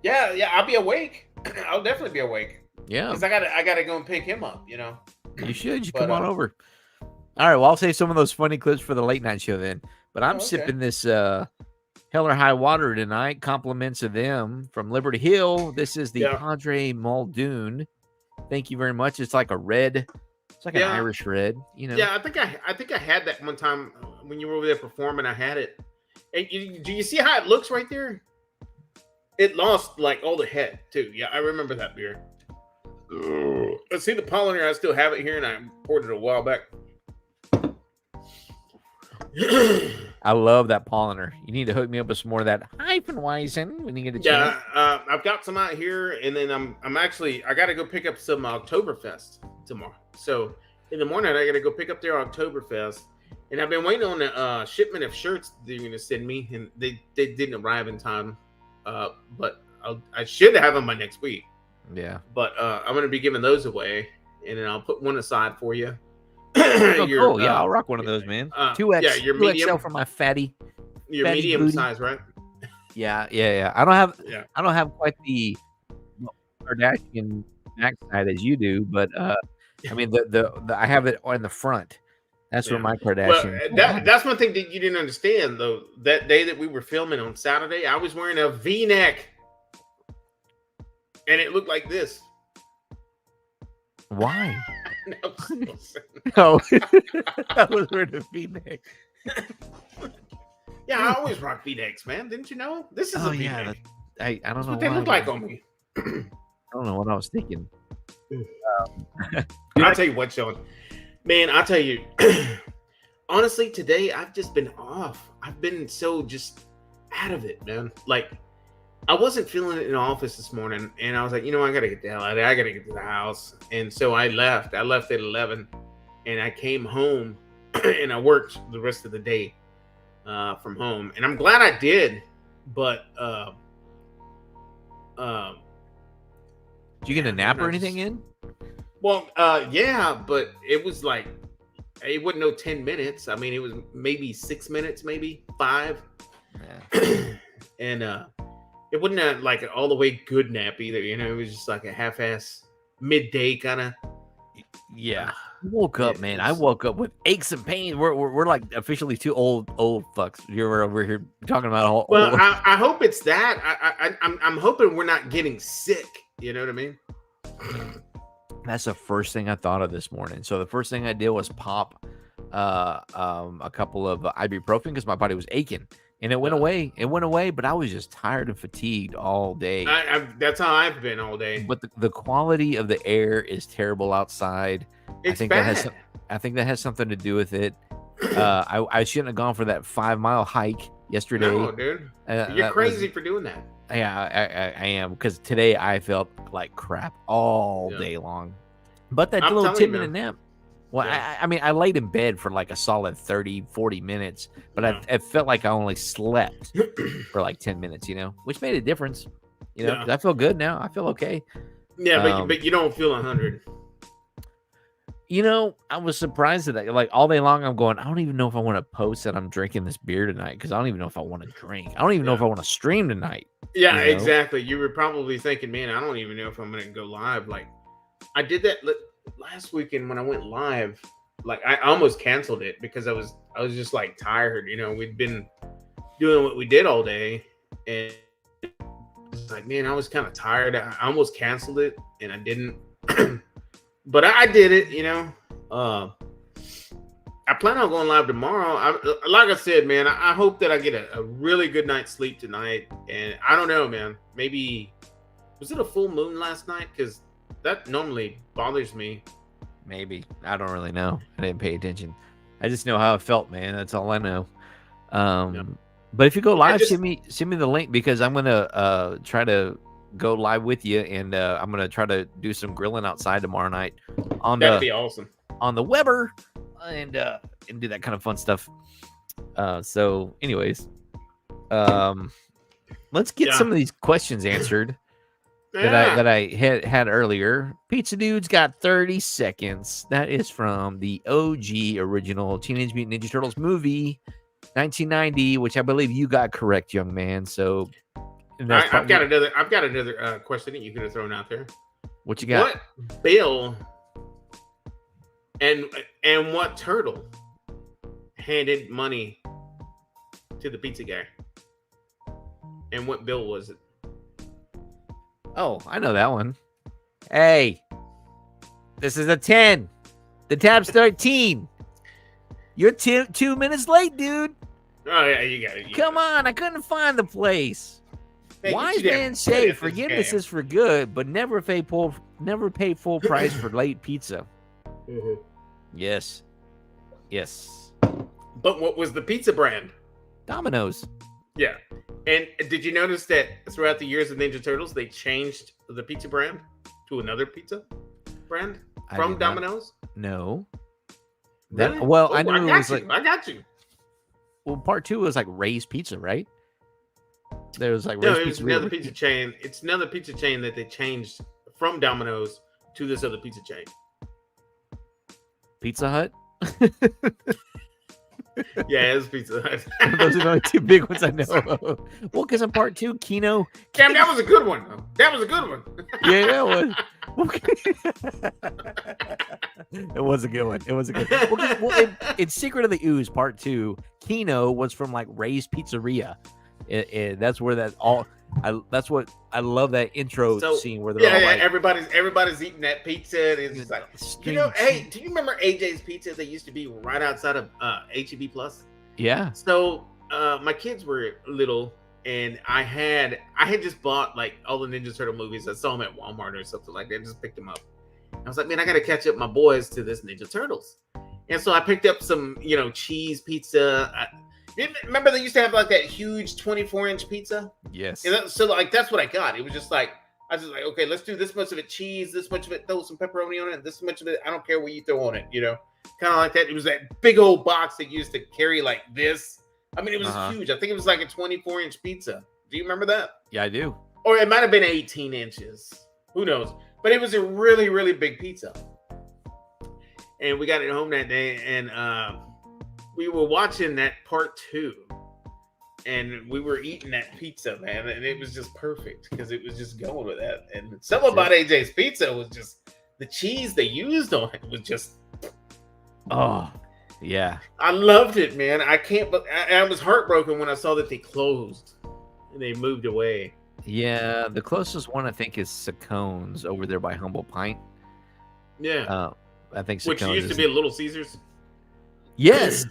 Yeah, I'll be awake. I'll definitely be awake Yeah, because I gotta go and pick him up. You know. you should. You But, come on over. All right. Well, I'll save some of those funny clips for the late night show then. But I'm okay. sipping this Hell or High Water tonight. Compliments of them from Liberty Hill. This is the Yeah. Padre Muldoon. Thank you very much. It's like a red. It's like an Yeah. Irish red. You know. Yeah, I think I had that one time when you were over there performing. I had it. And do you see how it looks right there? It lost like all the head too. Yeah, I remember that beer. Let's see the pollinator. I still have it here, and I poured it a while back. I love that pollinator. You need to hook me up with some more of that Hefeweizen when you get a chance. Yeah, I've got some out here, and then I'm actually I got to go pick up some Oktoberfest tomorrow. So in the morning, I got to go pick up their Oktoberfest, and I've been waiting on a shipment of shirts they're going to send me, and they didn't arrive in time. But I should have them by next week. Yeah. But I'm going to be giving those away, and then I'll put one aside for you. Oh, cool. Yeah, I'll rock one of those, man. 2X. yeah, your 2XL medium. for my fatty. Your fatty medium booty. size, right? Yeah. I don't have quite the Kardashian backside as you do, but I mean the I have it on the front. That's where my Well, Kardashian. that's one thing that you didn't understand though. That day that we were filming on Saturday, I was wearing a V-neck, and it looked like this. Why? No, Oh, I was wearing a V-neck. yeah, I always rock V-necks, man. Didn't you know? This is Oh a yeah, V-neck. I don't That's know what they why. look like on me. I don't know what I was thinking. I'll tell you what, Sean. Man, I'll tell you. Honestly, today I've just been off. I've been so just out of it, man. Like, I wasn't feeling it in the office this morning, and I was like, I gotta get the hell out of there. I gotta get to the house. And so I left. I left at 11, and I came home, and I worked the rest of the day from home. And I'm glad I did, but Did you get a nap or anything in? well, yeah, but it was like it wasn't no 10 minutes. I mean, it was maybe 6 minutes, maybe 5. Yeah. And it wasn't like an all the way good nap either. It was just like a half-ass midday kind of Yeah. I woke up, man. I it's- woke up with aches and pains. We're like officially two old fucks. You're over here talking about all. Well, I hope it's that. I'm hoping we're not getting sick. You know what I mean? That's the first thing I thought of this morning. So the first thing I did was pop a couple of ibuprofen because my body was aching, and it went away. It went away, but I was just tired and fatigued all day. That's how I've been all day. But the quality of the air is terrible outside. It's I think bad. that has something to do with it. I shouldn't have gone for that 5-mile hike yesterday. No, dude, you're that crazy for doing that. Yeah, I am, because today I felt like crap all day long. But that I'm little telling you, 10-minute man. nap. Well, Yeah. I mean, I laid in bed for like a solid 30, 40 minutes, but I felt like I only slept for like 10 minutes, which made a difference. Yeah. 'Cause I feel good now. I feel okay. Yeah, but you don't feel 100. I was surprised at that. Like all day long, I'm going, I don't even know if I want to post that I'm drinking this beer tonight because I don't even know if I want to drink. I don't even know if I want to stream tonight. Yeah, You know? exactly. You were probably thinking, man, I don't even know if I'm going to go live. Like, I did that last weekend when I went live. Like, I almost canceled it because I was just like tired. We'd been doing what we did all day, and it's like, man, I was kind of tired. I almost canceled it, and I didn't. But I did it. I plan on going live tomorrow. Like I said, man, I hope that I get a really good night's sleep tonight. And I don't know, man. Maybe was it a full moon last night? Because that normally bothers me. Maybe. I don't really know. I didn't pay attention. I just know how it felt, man. That's all I know. But if you go live, send me the link because I'm gonna try to go live with you, and I'm gonna try to do some grilling outside tomorrow night That'd be awesome on the Weber, and do that kind of fun stuff. So, anyways, let's get some of these questions answered that I had earlier. Pizza Dude's got 30 seconds. That is from the OG original Teenage Mutant Ninja Turtles movie, 1990, which I believe you got correct, young man. So I've got another question that you could have thrown out there. What you got? What bill and what turtle handed money to the pizza guy? And what bill was it? Oh, I know that one. Hey, this is a 10. The tab's 13. You're 2 minutes late, dude. Oh yeah, you got it. Come on, I couldn't find the place. Hey, Wise man say forgiveness is for good, but never pay full price for late pizza. Mm-hmm. Yes. But what was the pizza brand? Domino's. Yeah. And did you notice that throughout the years of Ninja Turtles, they changed the pizza brand to another pizza brand from Domino's? No. Really? I knew it was I got you. Well, part 2 was like Ray's Pizza, right? There was like No, Ray's it was Pizza. another pizza chain. It's another pizza chain that they changed from Domino's to this other pizza chain. Pizza Hut. Yeah, it's Pizza Hut. Those are the only 2 big ones I know of. Well, because in part 2, Kino. Damn, that was a good one. That was a good one. Yeah, that was. It was a good one. It was a good one. Well, in Secret of the Ooze, part 2, Kino was from like Ray's Pizzeria. And that's where that all. That's what I love, that intro scene where they're all like, everybody's eating that pizza. And it's just like, hey, do you remember AJ's Pizza? They used to be right outside of HEB Plus. Yeah. So my kids were little, and I had just bought like all the Ninja Turtle movies. I saw them at Walmart or something like that. Just picked them up. I was like, man, I got to catch up my boys to this Ninja Turtles. And so I picked up some, cheese pizza. Remember they used to have like that huge 24-inch pizza? Yes. So like that's what I got. It was just like, I was just like, okay, let's do this much of it cheese, this much of it, throw some pepperoni on it, this much of it, I don't care what you throw on it, kind of like that. It was that big old box that used to carry like this. I mean, it was huge. I think it was like a 24-inch pizza. Do you remember that? Yeah, I do. Or it might have been 18 inches. Who knows? But it was a really, really big pizza. And we got it home that day, and we were watching that part 2, and we were eating that pizza, man, and it was just perfect because it was just going with that. And something about AJ's Pizza was just the cheese they used on it was just. Oh, yeah. I loved it, man. I can't. But I was heartbroken when I saw that they closed and they moved away. Yeah, the closest one I think is Sacone's over there by Humble Pint. Yeah, I think which Sacone's used to be a Little Caesars. Yes,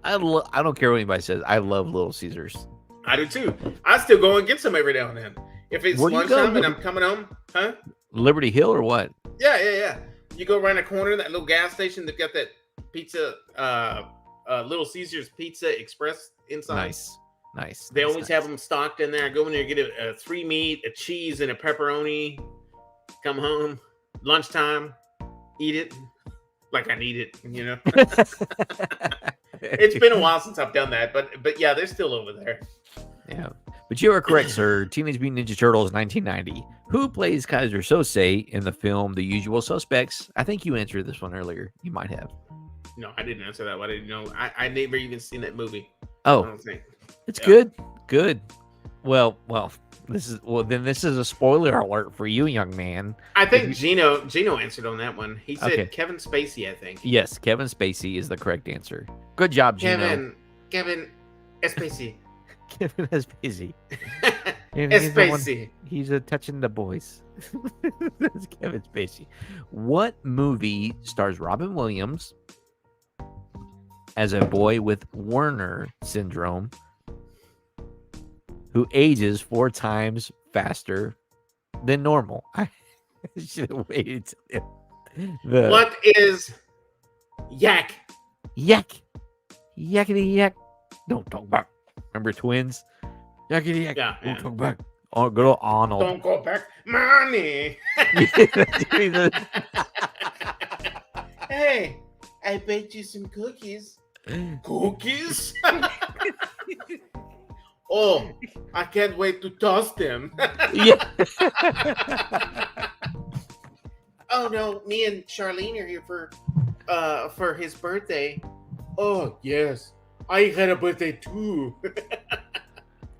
I don't care what anybody says. I love Little Caesars. I do too. I still go and get some every now and then. If it's Where you go? lunchtime and I'm coming home, huh? Liberty Hill or what? Yeah. You go around the corner, that little gas station. They've got that pizza, Little Caesars Pizza Express inside. Nice. They always have them stocked in there. I go in there, get a 3 meat, a cheese, and a pepperoni. Come home, lunchtime, eat it like I need it. You know, it's been a while since I've done that, but yeah, they're still over there. Yeah, but you are correct, sir. Teenage Mutant Ninja Turtles, 1990. Who plays Kaiser Sose in the film The Usual Suspects? I think you answered this one earlier. You might have. No, I didn't answer that one. I didn't know. I never even seen that movie. Oh, I don't think. it's good. Well, this is a spoiler alert for you, young man. I think Gino answered on that one. He said Okay. Kevin Spacey, I think. Yes, Kevin Spacey is the correct answer. Good job, Gino. Kevin Spacey. Kevin Spacey. Spacey. He's touching the boys. That's Kevin Spacey. What movie stars Robin Williams as a boy with Werner syndrome who ages 4 times faster than normal? I should have waited till What is yak? Yakety yak. Don't talk back. Remember Twins? Yakety yak. Yeah, Don't yeah. talk back. Oh, good old Arnold. Don't go back. Money. Hey, I baked you some cookies. Cookies? Oh, I can't wait to toss them. Yeah. Oh no, me and Charlene are here for his birthday. Oh yes, I had a birthday too.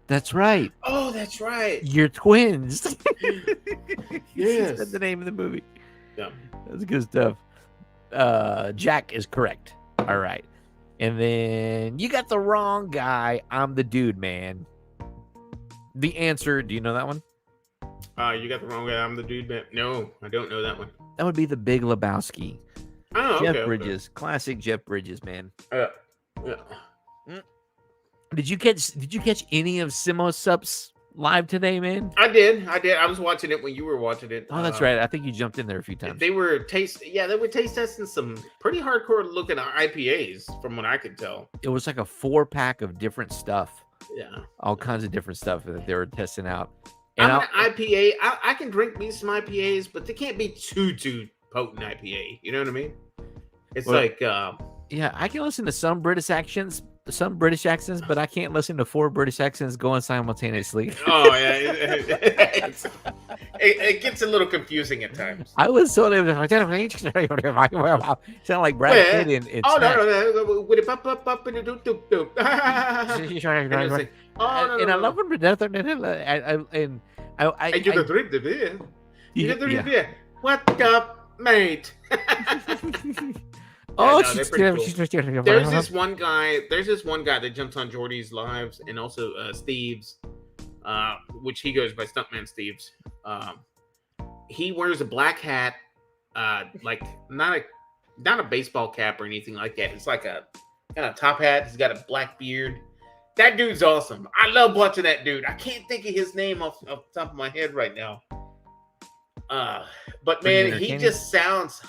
That's right. Oh, that's right. You're twins. Yes. That's the name of the movie. Yeah. That's good stuff. Jack is correct. All right. And then you got the wrong guy. I'm the dude, man. The answer, do you know that one? You got the wrong guy. I'm the dude, man. No, I don't know that one. That would be The Big Lebowski. Oh, Jeff okay. Bridges. Classic Jeff Bridges, man. Yeah. Did you catch any of Simo Sup's live today, man? I did. I was watching it when you were watching it. Oh, that's right. I think you jumped in there a few times. They were taste testing some pretty hardcore looking IPAs, from what I could tell. It was like a 4-pack of different stuff. Yeah, All kinds of different stuff that they were testing out. I'm And an IPA. I can drink me some IPAs, but they can't be too potent IPA. You know what I mean? It's Well, like yeah, I can listen to some British accents, but I can't listen to 4 British accents going simultaneously. oh yeah, it gets a little confusing at times. I was sort of sound like Brad Well, Pitt in Oh Snatch. no, with it up and the doop doop doop. And it's like, oh, And I no. love him to death. And And you can drink the beer. You can drink yeah. the beer. What up, mate? Oh, no, they're she's pretty There's this one guy that jumps on Jordy's lives and also Steve's, which he goes by Stuntman Steve's. He wears a black hat, like not a baseball cap or anything like that. It's like a kind of top hat. He's got a black beard. That dude's awesome. I love watching that dude. I can't think of his name off the top of my head right now. But Pretty man, he entertaining. just sounds,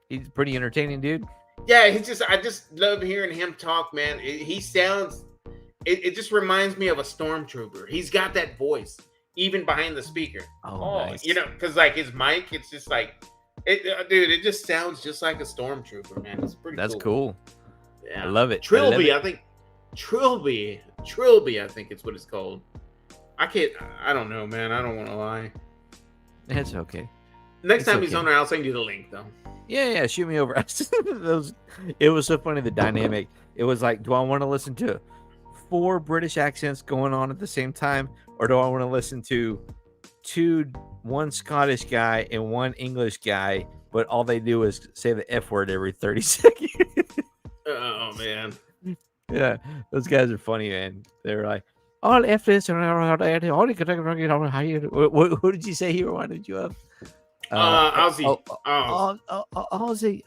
He's a pretty entertaining dude. Yeah, I just love hearing him talk, man. He sounds, it just reminds me of a stormtrooper. He's got that voice, even behind the speaker. Oh, nice. You know, because like his mic, it's just like, dude, it just sounds just like a stormtrooper, man. It's pretty That's cool. cool. Yeah. I love it. Trilby, I think. Trilby, I think it's what it's called. I don't know, man. I don't want to lie. It's okay. Next It's time he's okay. on there, I'll send you the link, though. Yeah, shoot me over. It was so funny, the dynamic. It was like, do I want to listen to 4 British accents going on at the same time, or do I want to listen to one Scottish guy and one English guy, but all they do is say the F word every 30 seconds. Oh man. Yeah, those guys are funny, man. They're like, all F this and what did you say he reminded you of? Ozzy. Ozzy.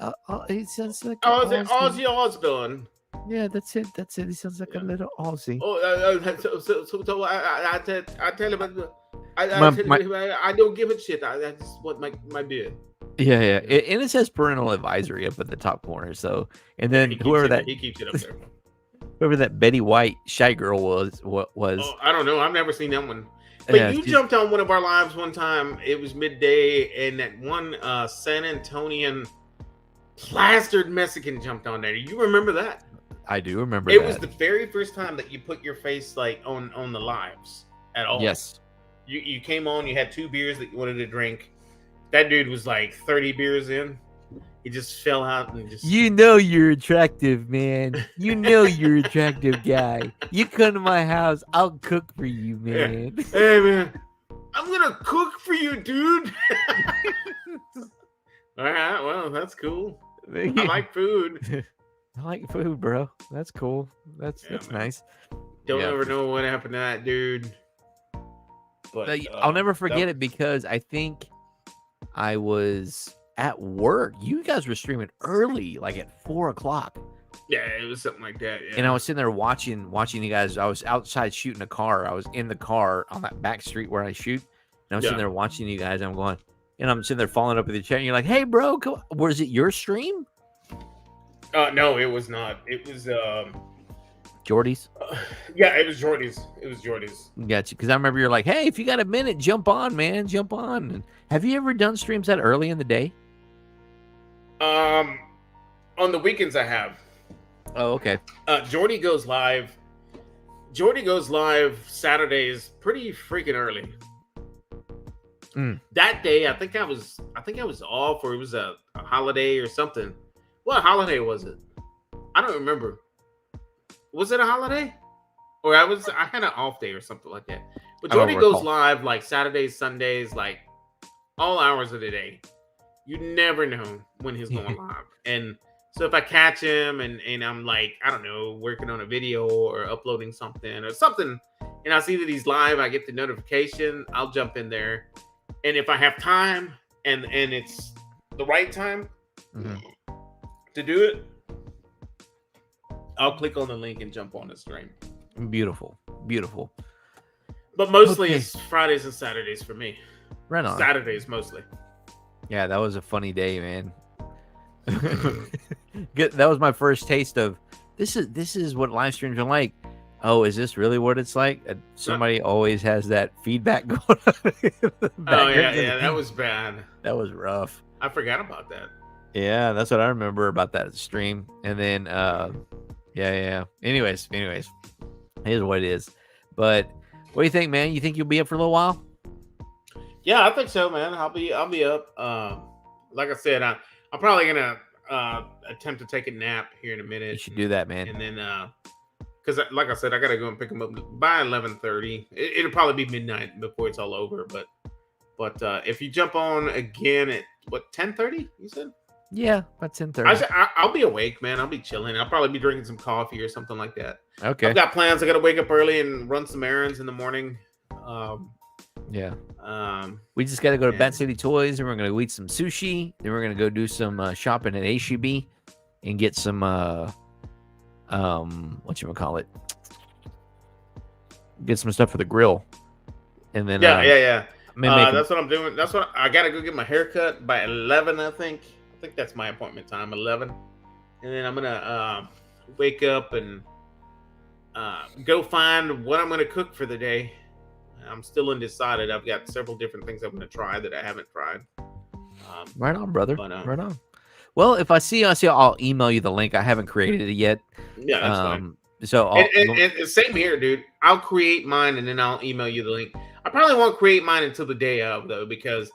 He sounds like Ozzy Osbourne. Yeah, that's it. He sounds like a little Aussie. So I tell him, I don't give a shit. I just want my beer. Yeah. And it says parental advisory up at the top corner. So, and then he keeps it up there. Whoever that Betty White shy girl was. Oh, I don't know. I've never seen that one. But you jumped on one of our lives one time. It was midday, and that one San Antonian plastered Mexican jumped on there. You remember that? I do remember. It was the very first time that you put your face like on the lives at all. Yes. You came on. You had 2 beers that you wanted to drink. That dude was like 30 beers in. He just fell out and just. You know you're attractive, man. You know you're an attractive guy. You come to my house, I'll cook for you, man. Yeah. Hey, man, I'm gonna cook for you, dude. All right, well, that's cool. I like food. I like food, bro. That's cool. That's nice. Don't ever know what happened to that dude. But I'll never forget it because I think I was at work. You guys were streaming early, like at 4:00. Yeah, it was something like that. Yeah. And I was sitting there watching you guys. I was outside shooting a car. I was in the car on that back street where I shoot. And I was sitting there watching you guys. And I'm sitting there following up with your chair. And you're like, "Hey, bro, come on." Was it your stream? No, it was not. It was Jordy's. Yeah, it was Jordy's. Gotcha. Because I remember you're like, "Hey, if you got a minute, jump on, man, jump on." And have you ever done streams that early in the day? On the weekends I have. Oh, okay. Jordy goes live Saturdays pretty freaking early. That day, I think I was off, or it was a holiday or something. What holiday was it? I don't remember. Was it a holiday? Or I had an off day or something like that. But Jordy goes live like Saturdays, Sundays, like all hours of the day. You never know when he's going live. And so if I catch him and I'm like, I don't know, working on a video or uploading something, and I see that he's live, I get the notification, I'll jump in there. And if I have time and it's the right time to do it, I'll click on the link and jump on the stream. Beautiful. But mostly it's Fridays and Saturdays for me. Right on. Saturdays mostly. Yeah, that was a funny day, man. That was my first taste of this is what live streams are like. Oh, is this really what it's like? Somebody always has that feedback going on. Oh yeah, that was bad. That was rough. I forgot about that. Yeah, that's what I remember about that stream. And then yeah. Anyways, here's what it is. But what do you think, man? You think you'll be up for a little while? Yeah, I think so, man. I'll be up. Like I said, I'm probably gonna attempt to take a nap here in a minute. You should do that, man. And then because like I said, I gotta go and pick him up by 11:30. It'll probably be midnight before it's all over. But if you jump on again at what 10:30, you said? Yeah, about 10:30. I'll be awake, man. I'll be chilling. I'll probably be drinking some coffee or something like that. Okay. I've got plans. I got to wake up early and run some errands in the morning. Yeah. We just got to go to Bat City Toys, and we're gonna go eat some sushi. Then we're gonna go do some shopping at HEB and get some whatchamacallit? Get some stuff for the grill. And then yeah. That's what I'm doing. That's what I gotta go get my haircut by 11. I think that's my appointment time, 11. And then I'm gonna wake up and go find what I'm gonna cook for the day. I'm still undecided. I've got several different things I'm gonna try that I haven't tried. Right on, brother. Right on. Well, if I see you, I'll email you the link. I haven't created it yet. Yeah, that's fine. So and same here, dude. I'll create mine and then I'll email you the link. I probably won't create mine until the day of, though, because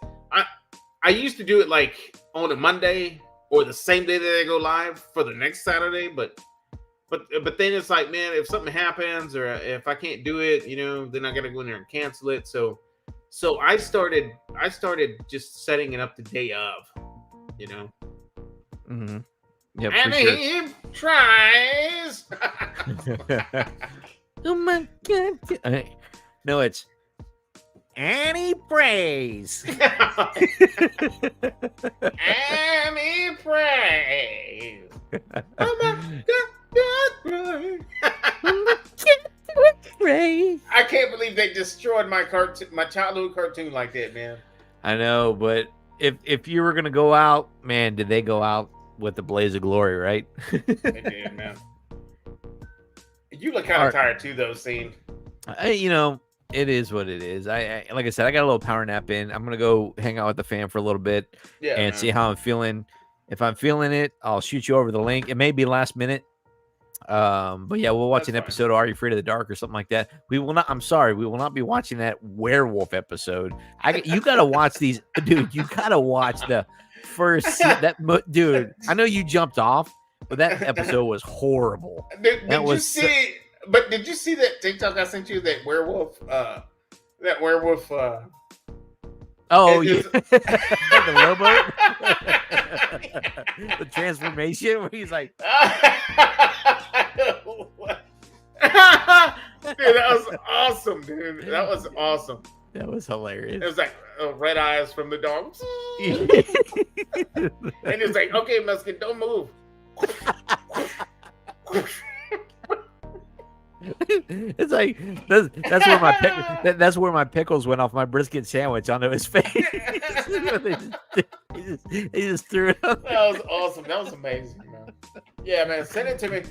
I used to do it like on a Monday or the same day that they go live for the next Saturday, but then it's like, man, if something happens or if I can't do it, then I gotta go in there and cancel it. So So I started just setting it up the day of, you know. Mm-hmm. Yeah, for And sure. he tries. Oh my god! No, it's Annie prays. And he prays. Oh my God, Pray. I can't believe they destroyed my childhood cartoon like that, man. I know, but if you were gonna go out, man, did they go out with the blaze of glory, right? They did, man. You look kind All of right. tired too, though, Scene. You know, it is what it is. I like I said, I got a little power nap in. I'm gonna go hang out with the fam for a little bit Yeah, and man. see how I'm feeling. If I'm feeling it, I'll shoot you over the link. It may be last minute. But yeah, we'll watch That's an fine. episode of Are You Afraid of the Dark or something like that. We will not. I'm sorry, we will not be watching that werewolf episode. You gotta watch these, dude. You gotta watch the first dude. I know you jumped off, but that episode was horrible. Did That you was see? But did you see that TikTok I sent you? That werewolf. That werewolf. Oh it yeah, is- the rowboat, the transformation where he's like, Dude, that was awesome, dude. That was awesome. that was It hilarious. was like red eyes from the dog. And it's like, okay, Musket, don't move. It's like that's where that's where my pickles went off my brisket sandwich onto his face. He just threw it on. That was awesome. That was amazing, man. Yeah, man. Send it to me.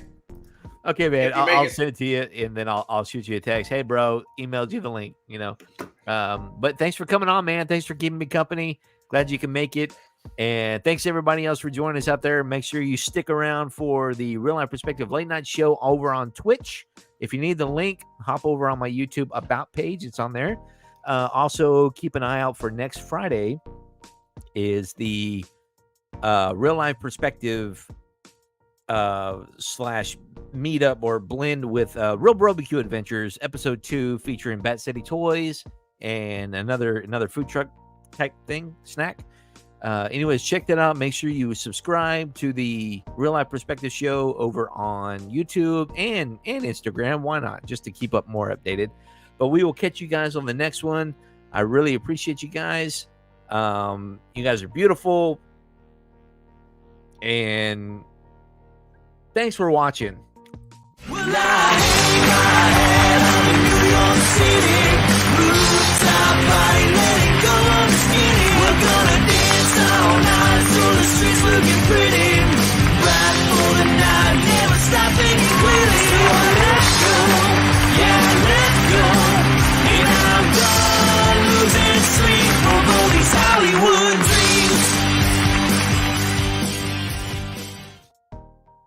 Okay, man. If you make I'll it- send it to you, and then I'll shoot you a text. Hey, bro, emailed you the link. You know, but thanks for coming on, man. Thanks for keeping me company. Glad you can make it. And thanks everybody else for joining us out there. Make sure you stick around for the Real Life Perspective Late Night Show over on Twitch. If you need the link, hop over on my YouTube About page. It's on there. Also, keep an eye out for next Friday is the Real Life Perspective slash meetup or blend with Real Barbecue Adventures episode 2 featuring Bat City Toys and another food truck type thing snack. Anyways, check that out. Make sure you subscribe to the Real Life Perspective Show over on YouTube and Instagram. Why not? Just to keep up more updated. But we will catch you guys on the next one. I really appreciate you guys. You guys are beautiful. And thanks for watching. Well, I hang my head on New York City.